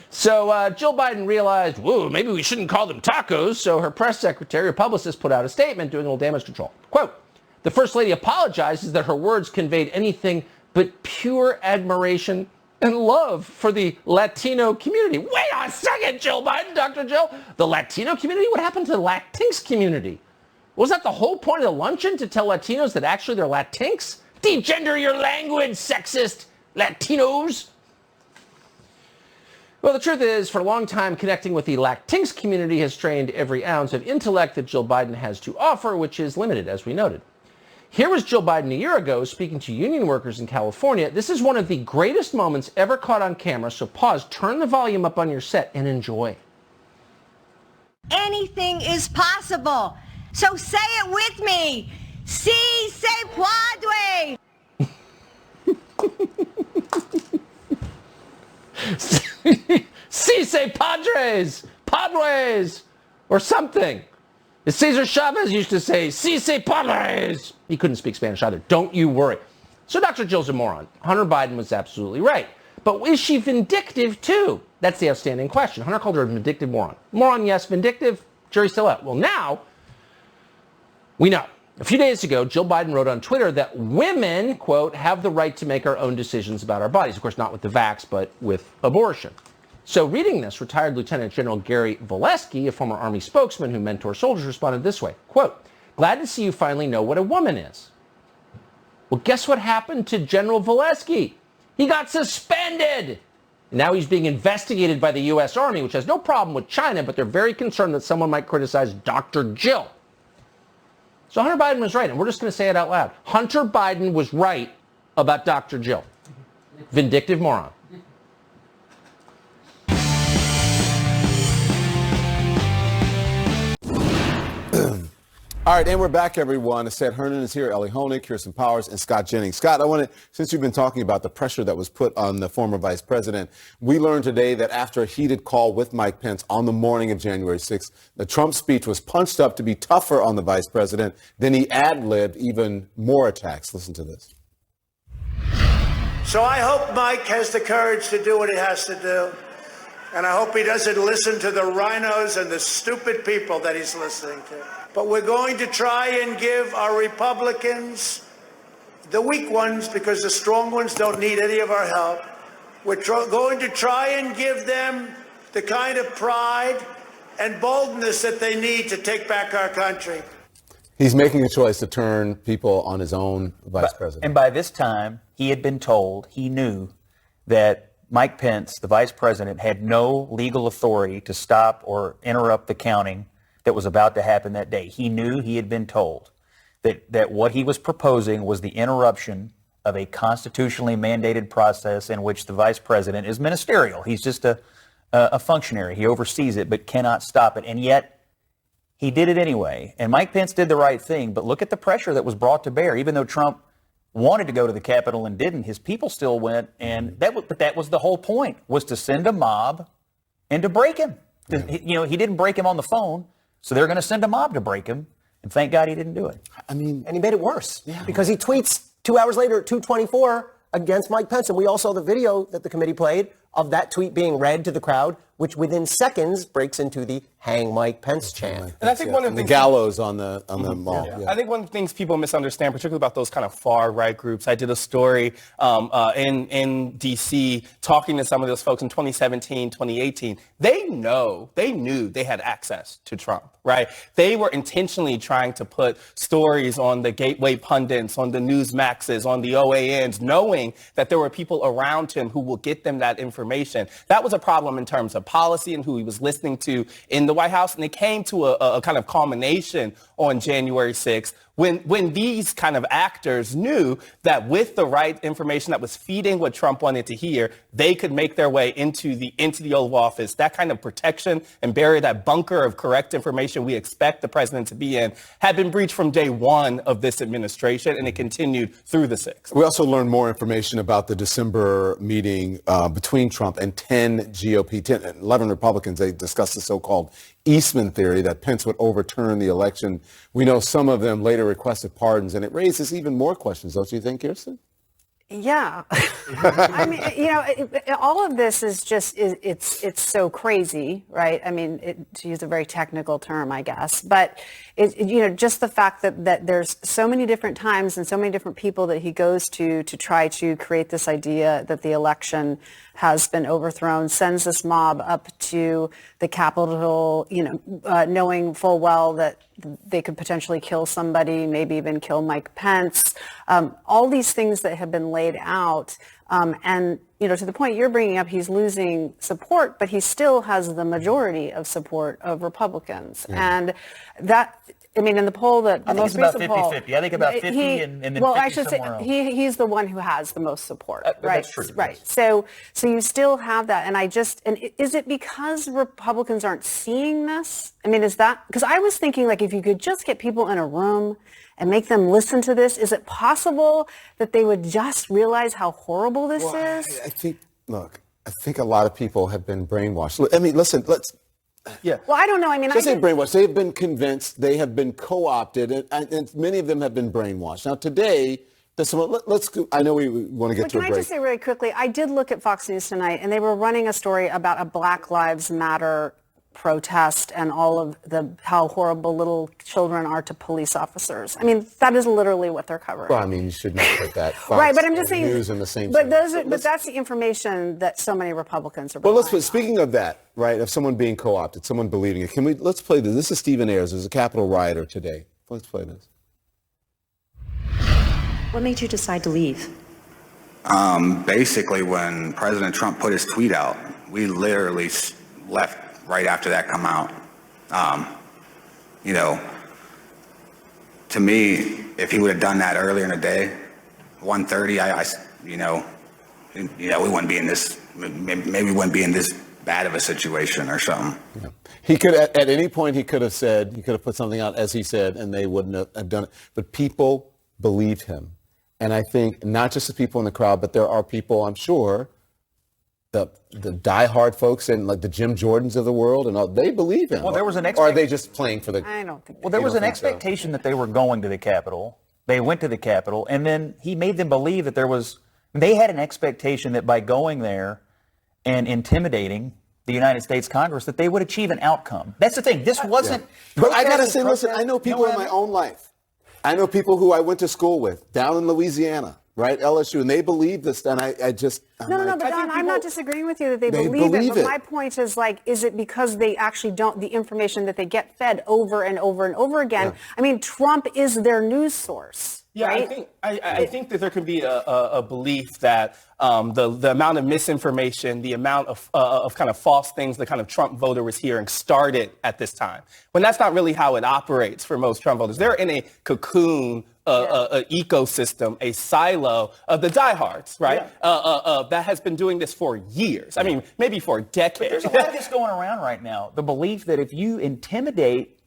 So Jill Biden realized, whoa, maybe we shouldn't call them tacos. So her press secretary or publicist put out a statement doing a little damage control. Quote, the First Lady apologizes that her words conveyed anything but pure admiration and love for the Latino community. Wait a second, Jill Biden, Dr. Jill. The Latino community? What happened to the Latinx community? Was that the whole point of the luncheon, to tell Latinos that actually they're Latinx? Degender your language, sexist Latinos. Well, the truth is, for a long time, connecting with the Latinx community has strained every ounce of intellect that Jill Biden has to offer, which is limited, as we noted. Here was Jill Biden a year ago speaking to union workers in California. This is one of the greatest moments ever caught on camera, so pause, turn the volume up on your set, and enjoy. Anything is possible. So say it with me. Si se puede. Si se padres, or something. As Cesar Chavez used to say, si se padres. He couldn't speak Spanish either. Don't you worry. So Dr. Jill's a moron. Hunter Biden was absolutely right. But is she vindictive too? That's the outstanding question. Hunter called her a vindictive moron. Moron, yes. Vindictive, jury's still out. Well, now we know. A few days ago, Jill Biden wrote on Twitter that women, quote, have the right to make our own decisions about our bodies. Of course, not with the vax, but with abortion. So reading this, retired Lieutenant General Gary Volesky, a former Army spokesman who mentors soldiers, responded this way, quote, glad to see you finally know what a woman is. Well, guess what happened to General Volesky? He got suspended. Now he's being investigated by the U.S. Army, which has no problem with China, but they're very concerned that someone might criticize Dr. Jill. So Hunter Biden was right, and we're just going to say it out loud. Hunter Biden was right about Dr. Jill. Vindictive moron. All right, and we're back, everyone. Seth Hernan is here, Ellie Honig, Kirsten Powers, and Scott Jennings. Scott, since you've been talking about the pressure that was put on the former vice president, we learned today that after a heated call with Mike Pence on the morning of January 6th, the Trump speech was punched up to be tougher on the vice president. Then he ad-libbed even more attacks. Listen to this. So I hope Mike has the courage to do what he has to do. And I hope he doesn't listen to the rhinos and the stupid people that he's listening to. But we're going to try and give our Republicans, the weak ones, because the strong ones don't need any of our help. We're going to try and give them the kind of pride and boldness that they need to take back our country. He's making a choice to turn people on his own vice president. And by this time, he had been told, he knew that Mike Pence, the vice president, had no legal authority to stop or interrupt the counting that was about to happen that day. He knew, he had been told that what he was proposing was the interruption of a constitutionally mandated process in which the vice president is ministerial. He's just a functionary. He oversees it but cannot stop it. And yet he did it anyway. And Mike Pence did the right thing. But look at the pressure that was brought to bear. Even though Trump wanted to go to the Capitol and didn't, his people still went. And that was the whole point, was to send a mob and to break him. He didn't break him on the phone. So they're going to send a mob to break him, and thank God he didn't do it. And he made it worse because he tweets 2 hours later at 2:24 against Mike Pence. And we all saw the video that the committee played of that tweet being read to the crowd, which within seconds breaks into the hang Mike Pence chant. And I think one of the gallows on the mall. Yeah. I think one of the things people misunderstand, particularly about those kind of far right groups, I did a story in D.C. talking to some of those folks in 2017, 2018. They knew they had access to Trump, right? They were intentionally trying to put stories on the Gateway pundits, on the Newsmaxes, on the OANs, knowing that there were people around him who will get them that information. That was a problem in terms of policy and who he was listening to in the White House. And it came to a kind of culmination on January 6th when these kind of actors knew that with the right information that was feeding what Trump wanted to hear, they could make their way into the Oval Office. That kind of protection and barrier, that bunker of correct information we expect the president to be in, had been breached from day one of this administration, and it continued through the 6th. We also learned more information about the December meeting between Trump and 11 Republicans. They discussed the so-called Eastman theory that Pence would overturn the election. We know some of them later requested pardons, and it raises even more questions, don't you think, Kirsten? Yeah. I mean, all of this is just, it's so crazy, right? I mean, to use a very technical term, I guess, but just the fact that there's so many different times and so many different people that he goes to try to create this idea that the election has been overthrown, sends this mob up to the Capitol, knowing full well that they could potentially kill somebody, maybe even kill Mike Pence. All these things that have been laid out And, you know, to the point you're bringing up, he's losing support, but he still has the majority of support of Republicans. And that, I mean, in the poll that I think it's about 50-50. I think about 50 and then well, 50 I should say somewhere else. he's the one who has the most support, right? That's true. Right. So you still have that, and is it because Republicans aren't seeing this? I mean, is that because I was thinking like if you could just get people in a room and make them listen to this, is it possible that they would just realize how horrible this is? I think a lot of people have been brainwashed. I mean, listen, Yeah. Well, I don't know. I mean, say brainwashed. They have been convinced. They have been co-opted, and many of them have been brainwashed. Now, today, I know we want to get to a break. Can I just say really quickly, I did look at Fox News tonight, and they were running a story about a Black Lives Matter protest and all of how horrible little children are to police officers. I mean, that is literally what they're covering. Well, I mean, you should not put that Fox right, but I'm just saying. News in the same. But that's the information that so many Republicans are. Well, speaking of that, right, of someone being co-opted, someone believing it. Let's play this. This is Stephen Ayers. There's a Capitol rioter today. Let's play this. What made you decide to leave? Basically, when President Trump put his tweet out, we literally left right after that come out. You know, to me, if he would have done that earlier in the day, 1:30, we wouldn't be in this. Maybe we wouldn't be in this bad of a situation or something. Yeah. He could, at any point, he could have put something out, as he said, and they wouldn't have done it. But people believed him. And I think not just the people in the crowd, but there are people, I'm sure, the diehard folks and like the Jim Jordans of the world, and all, they believe him. Well, there was an or are they just playing for the? I don't think. Well, there was an expectation that they were going to the Capitol. They went to the Capitol, and then he made them believe that they had an expectation that by going there and intimidating the United States Congress, that they would achieve an outcome. That's the thing. This wasn't. Yeah. But I gotta say, listen, I know people in my own life. I know people who I went to school with down in Louisiana. Right, LSU, and they believe this, and I just... No, but Don, I'm not disagreeing with you that they believe it, but my point is, like, is it because they actually don't, the information that they get fed over and over and over again? Yeah. I mean, Trump is their news source, yeah, right? I think that there could be a belief that the amount of misinformation, the amount of kind of false things the kind of Trump voter was hearing started at this time, when that's not really how it operates for most Trump voters. They're in a cocoon, an ecosystem, a silo of the diehards, right? Yeah. That has been doing this for years. I mean, maybe for decades. But there's a lot of this going around right now. The belief that if you intimidate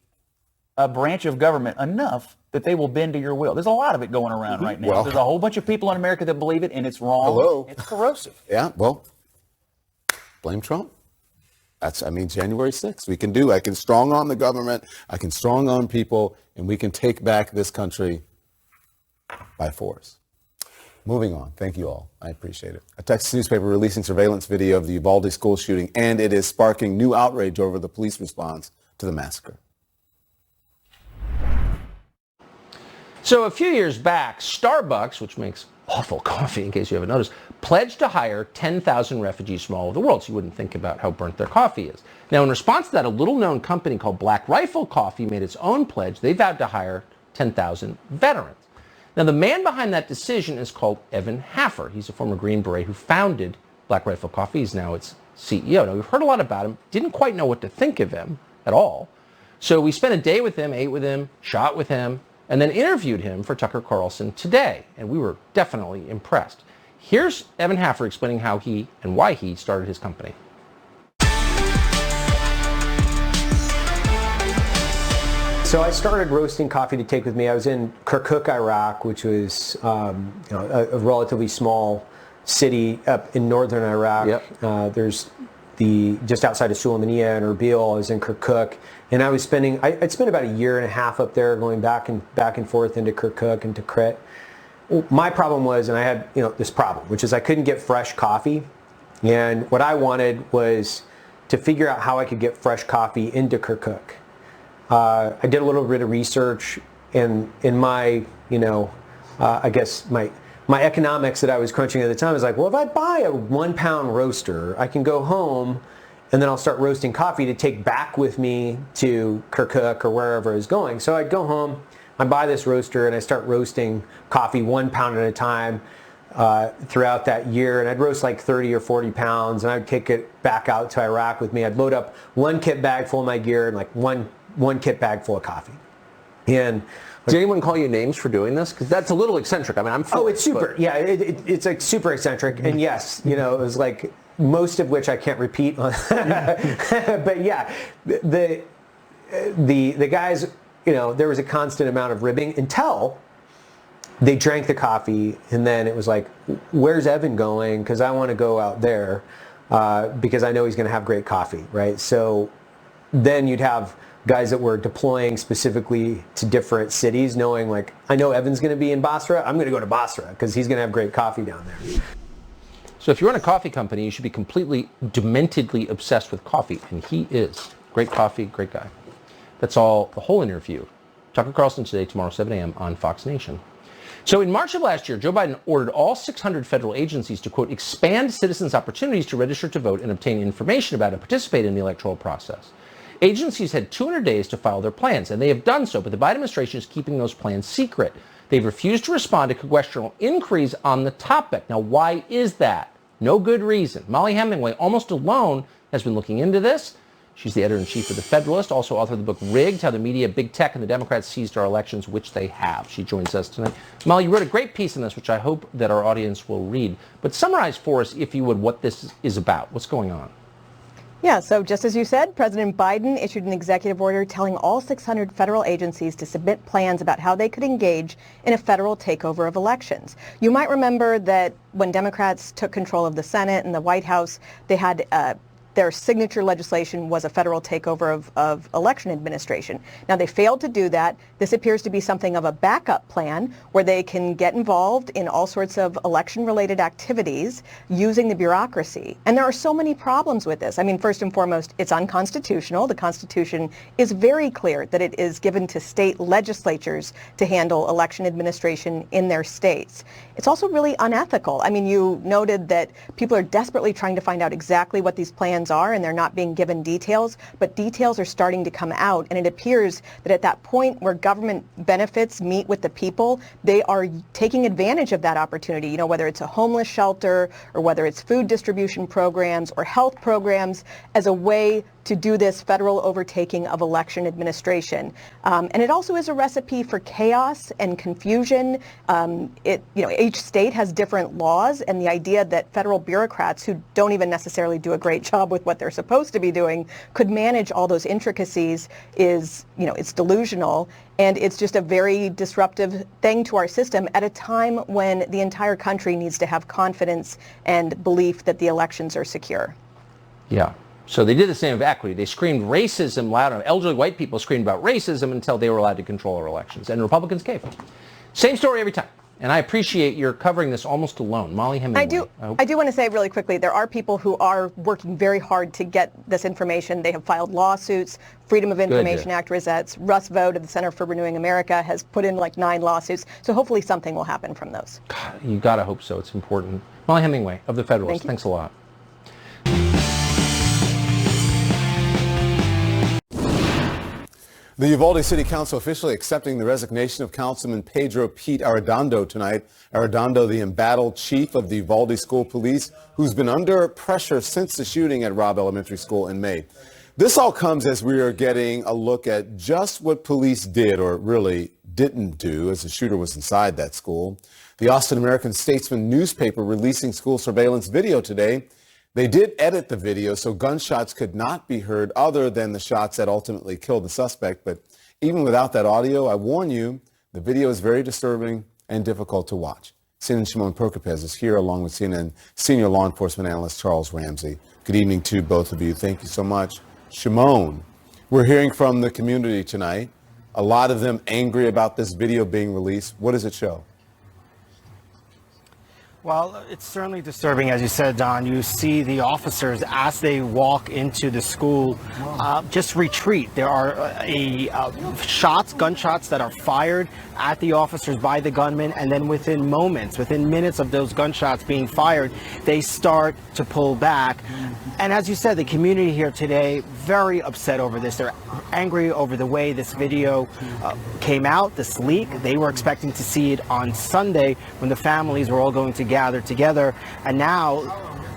a branch of government enough, that they will bend to your will. There's a lot of it going around right now. Well, there's a whole bunch of people in America that believe it, and it's wrong. Hello. It's corrosive. Yeah, well, blame Trump. January 6th. I can strong arm the government. I can strong arm people, and we can take back this country by force. Moving on. Thank you all. I appreciate it. A Texas newspaper releasing surveillance video of the Uvalde school shooting, and it is sparking new outrage over the police response to the massacre. So a few years back, Starbucks, which makes awful coffee in case you haven't noticed, pledged to hire 10,000 refugees from all over the world, so you wouldn't think about how burnt their coffee is. Now, in response to that, a little-known company called Black Rifle Coffee made its own pledge. They vowed to hire 10,000 veterans. Now, the man behind that decision is called Evan Haffer. He's a former Green Beret who founded Black Rifle Coffee. He's now its CEO. Now, we've heard a lot about him, didn't quite know what to think of him at all. So we spent a day with him, ate with him, shot with him, and then interviewed him for Tucker Carlson Today. And we were definitely impressed. Here's Evan Haffer explaining how he and why he started his company. So I started roasting coffee to take with me. I was in Kirkuk, Iraq, which was a relatively small city up in northern Iraq. Yep. There's just outside of Sulaymaniyah and Erbil. I was in Kirkuk, and I'd spend about a year and a half up there, going back and forth into Kirkuk and Tikrit. My problem was, and I had this problem, which is I couldn't get fresh coffee, and what I wanted was to figure out how I could get fresh coffee into Kirkuk. I did a little bit of research, and in my I guess my economics that I was crunching at the time was like, well, if I buy a 1 pound roaster, I can go home and then I'll start roasting coffee to take back with me to Kirkuk or wherever I was going. So I'd go home, I buy this roaster, and I start roasting coffee 1 pound at a time. throughout that year, and I'd roast like 30 or 40 pounds, and I'd take it back out to Iraq with me. I'd load up one kit bag full of my gear and like one kit bag full of coffee. And did anyone call you names for doing this? Because that's a little eccentric. I mean, I'm for it's super. Yeah, it's like super eccentric. And yes, it was like most of which I can't repeat. But yeah, the guys, there was a constant amount of ribbing until they drank the coffee, and then it was like, where's Evan going? Because I want to go out there because I know he's going to have great coffee, right? So then you'd have guys that were deploying specifically to different cities, knowing like, I know Evan's going to be in Basra, I'm going to go to Basra because he's going to have great coffee down there. So if you run a coffee company, you should be completely, dementedly obsessed with coffee, and he is. Great coffee, great guy. That's all, the whole interview. Tucker Carlson Today, tomorrow, 7 a.m. on Fox Nation. So in March of last year, Joe Biden ordered all 600 federal agencies to, quote, expand citizens' opportunities to register to vote and obtain information about and participate in the electoral process. Agencies had 200 days to file their plans, and they have done so, but the Biden administration is keeping those plans secret. They've refused to respond to congressional inquiries on the topic. Now, why is that? No good reason. Molly Hemingway, almost alone, has been looking into this. She's the editor-in-chief of The Federalist, also authored the book Rigged, How the Media, Big Tech, and the Democrats Seized Our Elections, which they have. She joins us tonight. Molly, you wrote a great piece on this, which I hope that our audience will read. But summarize for us, if you would, what this is about. What's going on? Yeah, so just as you said, President Biden issued an executive order telling all 600 federal agencies to submit plans about how they could engage in a federal takeover of elections. You might remember that when Democrats took control of the Senate and the White House, they had their signature legislation was a federal takeover of election administration. Now, they failed to do that. This appears to be something of a backup plan where they can get involved in all sorts of election-related activities using the bureaucracy. And there are so many problems with this. I mean, first and foremost, it's unconstitutional. The Constitution is very clear that it is given to state legislatures to handle election administration in their states. It's also really unethical. I mean, you noted that people are desperately trying to find out exactly what these plans are, and they're not being given details, but details are starting to come out, and it appears that at that point where government benefits meet with the people, they are taking advantage of that opportunity, whether it's a homeless shelter or whether it's food distribution programs or health programs as a way to do this federal overtaking of election administration. And it also is a recipe for chaos and confusion. Each state has different laws, and the idea that federal bureaucrats who don't even necessarily do a great job with what they're supposed to be doing could manage all those intricacies is, it's delusional. And it's just a very disruptive thing to our system at a time when the entire country needs to have confidence and belief that the elections are secure. Yeah. So they did the same with equity. They screamed racism loud enough. Elderly white people screamed about racism until they were allowed to control our elections. And Republicans gave. Same story every time. And I appreciate your covering this almost alone. Molly Hemingway. I do want to say really quickly, there are people who are working very hard to get this information. They have filed lawsuits. Freedom of Information Act resets. Russ Vode of the Center for Renewing America has put in like 9 lawsuits. So hopefully something will happen from those. God, you got to hope so. It's important. Molly Hemingway of The Federalist. Thanks a lot. The Uvalde City Council officially accepting the resignation of Councilman Pedro Pete Arredondo tonight. Arredondo, the embattled chief of the Uvalde School Police, who's been under pressure since the shooting at Robb Elementary School in May. This all comes as we are getting a look at just what police did or really didn't do as the shooter was inside that school. The Austin American-Statesman newspaper releasing school surveillance video today. They did edit the video so gunshots could not be heard other than the shots that ultimately killed the suspect. But even without that audio, I warn you, the video is very disturbing and difficult to watch. CNN Shimon Prokopez is here along with CNN senior law enforcement analyst Charles Ramsey. Good evening to both of you. Thank you so much. Shimon, we're hearing from the community tonight. A lot of them angry about this video being released. What does it show? Well, it's certainly disturbing, as you said, Don. You see the officers, as they walk into the school, just retreat. There are gunshots that are fired at the officers by the gunmen, and then within minutes of those gunshots being fired, they start to pull back. And as you said, the community here today, very upset over this. They're angry over the way this video came out, this leak. They were expecting to see it on Sunday when the families were all going to gather together. And now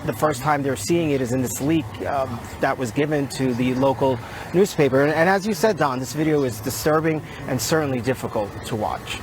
the first time they're seeing it is in this leak that was given to the local newspaper. And as you said, Don, this video is disturbing and certainly difficult to watch.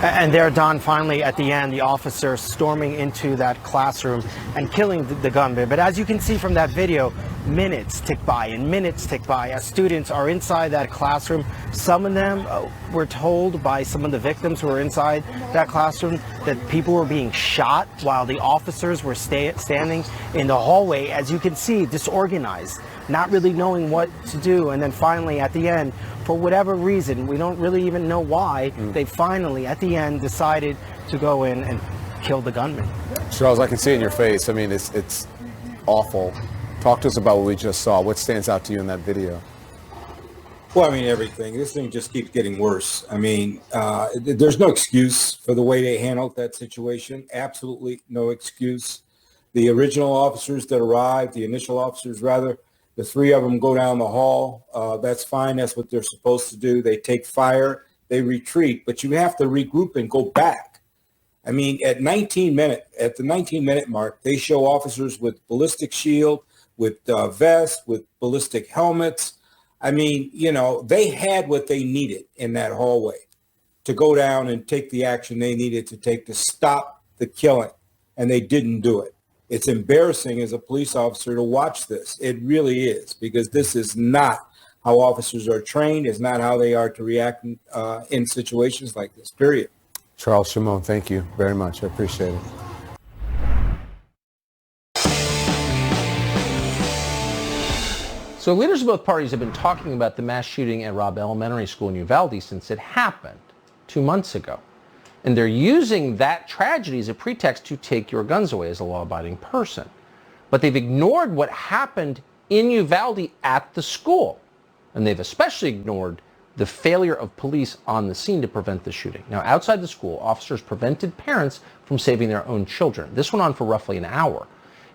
And there, Don, finally at the end, the officer storming into that classroom and killing the gunman. But as you can see from that video, minutes tick by and minutes tick by as students are inside that classroom. Some of them were told by some of the victims who were inside that classroom that people were being shot while the officers were standing in the hallway, as you can see, disorganized, not really knowing what to do. And then finally at the end, for whatever reason, we don't really even know why, they finally at the end decided to go in and kill the gunman. Charles, I can see it in your face. I mean, it's awful. Talk to us about what we just saw. What stands out to you in that video? Well, I mean, everything. This thing just keeps getting worse. I mean, there's no excuse for the way they handled that situation. Absolutely no excuse. The original officers that arrived, the initial officers rather, the three of them go down the hall. That's fine. That's what they're supposed to do. They take fire. They retreat. But you have to regroup and go back. I mean, at the 19-minute mark, they show officers with ballistic shield, with vests, with ballistic helmets. I mean, you know, they had what they needed in that hallway to go down and take the action they needed to take to stop the killing. and they didn't do it. It's embarrassing as a police officer to watch this. It really is, because this is not how officers are trained. It's not how they are to react in situations like this, period. Charles Shimon, thank you very much. I appreciate it. So leaders of both parties have been talking about the mass shooting at Robb Elementary School in Uvalde since it happened 2 months ago. And they're using that tragedy as a pretext to take your guns away as a law-abiding person. But they've ignored what happened in Uvalde at the school. And they've especially ignored the failure of police on the scene to prevent the shooting. Now, outside the school, officers prevented parents from saving their own children. This went on for roughly an hour.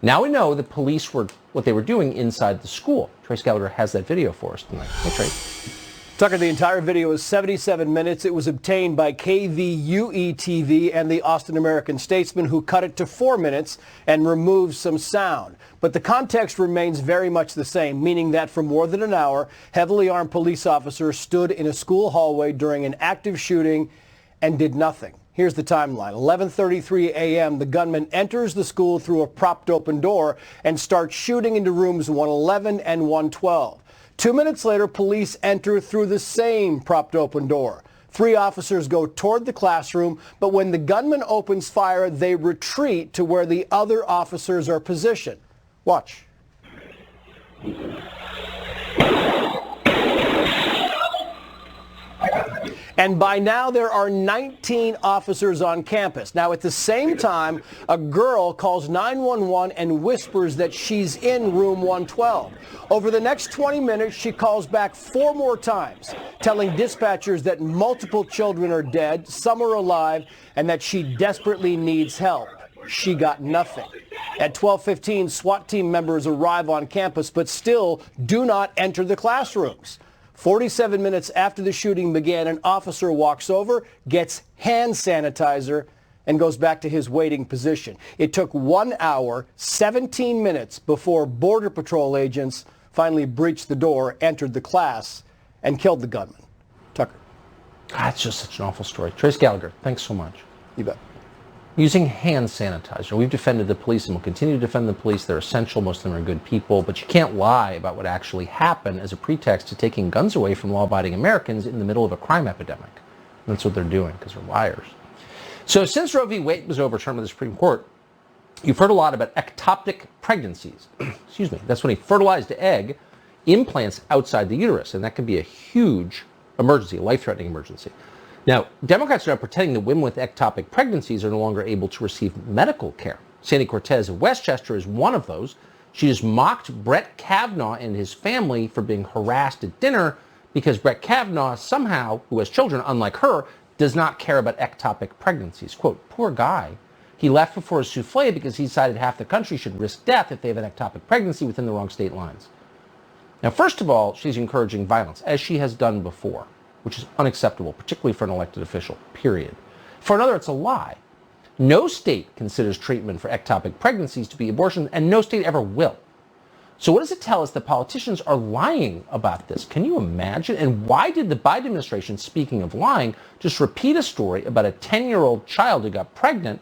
Now we know the police were what they were doing inside the school. Trace Gallagher has that video for us tonight. Hey, Trace. Tucker, the entire video is 77 minutes. It was obtained by KVUE-TV and the Austin American-Statesman, who cut it to 4 minutes and removed some sound. But the context remains very much the same, meaning that for more than an hour, heavily armed police officers stood in a school hallway during an active shooting and did nothing. Here's the timeline. 11:33 a.m., the gunman enters the school through a propped open door and starts shooting into rooms 111 and 112. 2 minutes later, police enter through the same propped open door. 3 officers go toward the classroom, but when the gunman opens fire, they retreat to where the other officers are positioned. Watch. And by now, there are 19 officers on campus. Now, at the same time, a girl calls 911 and whispers that she's in room 112. Over the next 20 minutes, she calls back 4 more times, telling dispatchers that multiple children are dead, some are alive, and that she desperately needs help. She got nothing. At 12:15, SWAT team members arrive on campus, but still do not enter the classrooms. 47 minutes after the shooting began, an officer walks over, gets hand sanitizer, and goes back to his waiting position. It took 1 hour, 17 minutes before Border Patrol agents finally breached the door, entered the class, and killed the gunman. Tucker. That's just such an awful story. Trace Gallagher, thanks so much. You bet. Using hand sanitizer. We've defended the police and will continue to defend the police. They're essential. Most of them are good people. But you can't lie about what actually happened as a pretext to taking guns away from law-abiding Americans in the middle of a crime epidemic. And that's what they're doing, because they're liars. So since Roe v. Wade was overturned by the Supreme Court, you've heard a lot about ectopic pregnancies. Excuse me. That's when a fertilized egg implants outside the uterus. And that can be a huge emergency, a life-threatening emergency. Now, Democrats are now pretending that women with ectopic pregnancies are no longer able to receive medical care. Sandy Cortez of Westchester is one of those. She just mocked Brett Kavanaugh and his family for being harassed at dinner because Brett Kavanaugh somehow, who has children unlike her, does not care about ectopic pregnancies. Quote, poor guy. He left before a souffle because he decided half the country should risk death if they have an ectopic pregnancy within the wrong state lines. Now, first of all, she's encouraging violence, as she has done before, which is unacceptable, particularly for an elected official, period. For another, it's a lie. No state considers treatment for ectopic pregnancies to be abortion, and no state ever will. So what does it tell us that politicians are lying about this? Can you imagine? And why did the Biden administration, speaking of lying, just repeat a story about a 10-year-old child who got pregnant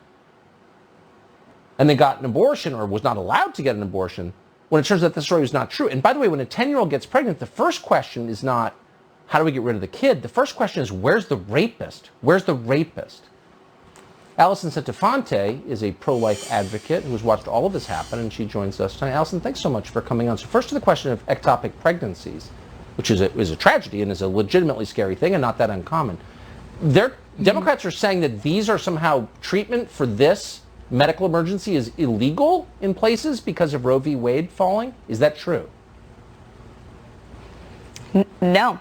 and then got an abortion or was not allowed to get an abortion when it turns out the story was not true? And by the way, when a 10-year-old gets pregnant, the first question is not, how do we get rid of the kid? The first question is, where's the rapist? Where's the rapist? Allison Centofonte is a pro-life advocate who's watched all of this happen, and she joins us tonight. Allison, thanks so much for coming on. So first to the question of ectopic pregnancies, which is a tragedy and is a legitimately scary thing and not that uncommon. Democrats are saying that these are somehow treatment for this medical emergency is illegal in places because of Roe v. Wade falling. Is that true? No.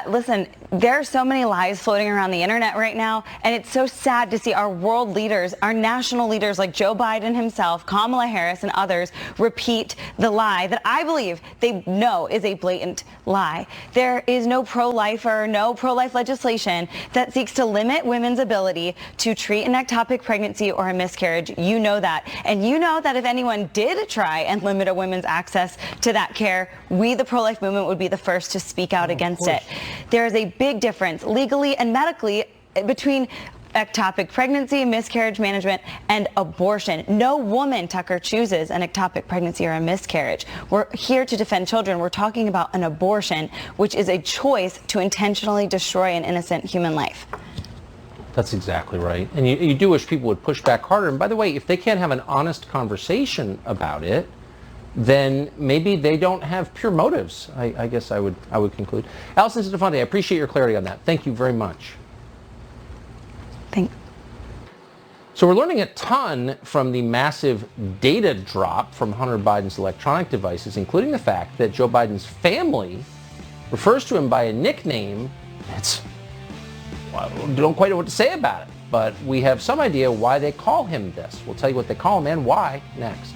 Listen, there are so many lies floating around the internet right now, and it's so sad to see our world leaders, our national leaders like Joe Biden himself, Kamala Harris, and others repeat the lie that I believe they know is a blatant lie. There is no pro-life or no pro-life legislation that seeks to limit women's ability to treat an ectopic pregnancy or a miscarriage. You know that. And you know that if anyone did try and limit a woman's access to that care, we, the pro-life movement, would be the first to speak out against it. There is a big difference legally and medically between ectopic pregnancy, miscarriage management, and abortion. No woman, Tucker, chooses an ectopic pregnancy or a miscarriage. We're here to defend children. We're talking about an abortion, which is a choice to intentionally destroy an innocent human life. That's exactly right. And you do wish people would push back harder. And by the way, if they can't have an honest conversation about it, then maybe they don't have pure motives. I guess I would conclude. Alison Stefante, I appreciate your clarity on that. Thank you very much. Thanks. So we're learning a ton from the massive data drop from Hunter Biden's electronic devices, including the fact that Joe Biden's family refers to him by a nickname that's, well, I don't quite know what to say about it, but we have some idea why they call him this. We'll tell you what they call him and why next.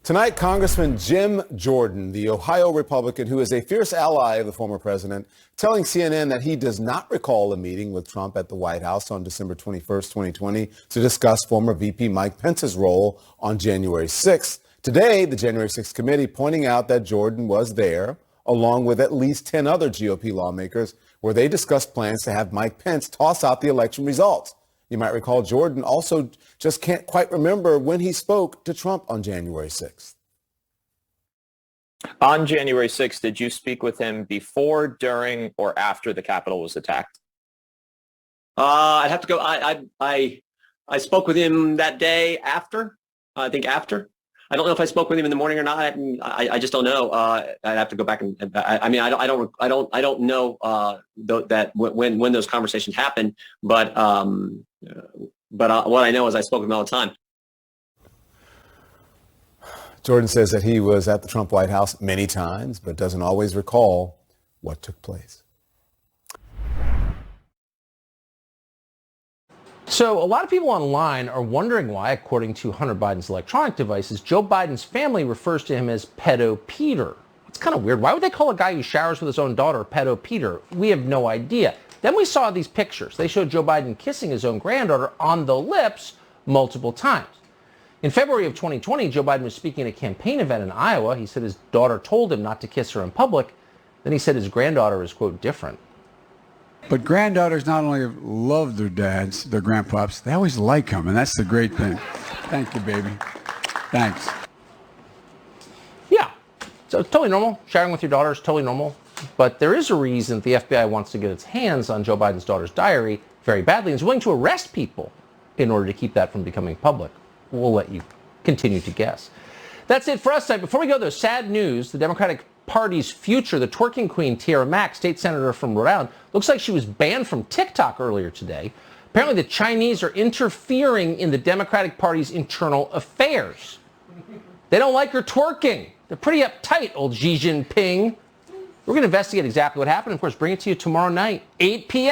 Tonight, Congressman Jim Jordan, the Ohio Republican who is a fierce ally of the former president, telling CNN that he does not recall a meeting with Trump at the White House on December 21st, 2020 to discuss former VP Mike Pence's role on January 6th. Today, the January 6th committee pointing out that Jordan was there, along with at least 10 other GOP lawmakers, where they discussed plans to have Mike Pence toss out the election results. You might recall Jordan also just can't quite remember when he spoke to Trump on January 6th. On January 6th, did you speak with him before, during, or after the Capitol was attacked? I'd have to go. I spoke with him that day after. I think after. I don't know if I spoke with him in the morning or not. I just don't know. I'd have to go back and. I mean, I don't know that when those conversations happened. But what I know is I spoke with him all the time. Jordan says that he was at the Trump White House many times, but doesn't always recall what took place. So a lot of people online are wondering why, according to Hunter Biden's electronic devices, Joe Biden's family refers to him as Pedo Peter. It's kind of weird. Why would they call a guy who showers with his own daughter Pedo Peter? We have no idea. Then we saw these pictures. They showed Joe Biden kissing his own granddaughter on the lips multiple times. In February of 2020, Joe Biden was speaking at a campaign event in Iowa. He said his daughter told him not to kiss her in public. Then he said his granddaughter is, quote, different. But granddaughters not only love their dads, their grandpaps, they always like them, and that's the great thing. Thank you, baby. Thanks. Yeah, so it's totally normal. Sharing with your daughter is totally normal. But there is a reason the FBI wants to get its hands on Joe Biden's daughter's diary very badly and is willing to arrest people in order to keep that from becoming public. We'll let you continue to guess. That's it for us tonight. Before we go, though, sad news. The Democratic Party's future, the twerking queen Tiara Mack, state senator from Rhode Island, looks like she was banned from TikTok earlier today. Apparently the Chinese are interfering in the Democratic Party's internal affairs. They don't like her twerking. They're pretty uptight, old Xi Jinping. We're going to investigate exactly what happened. Of course, bring it to you tomorrow night, 8 p.m.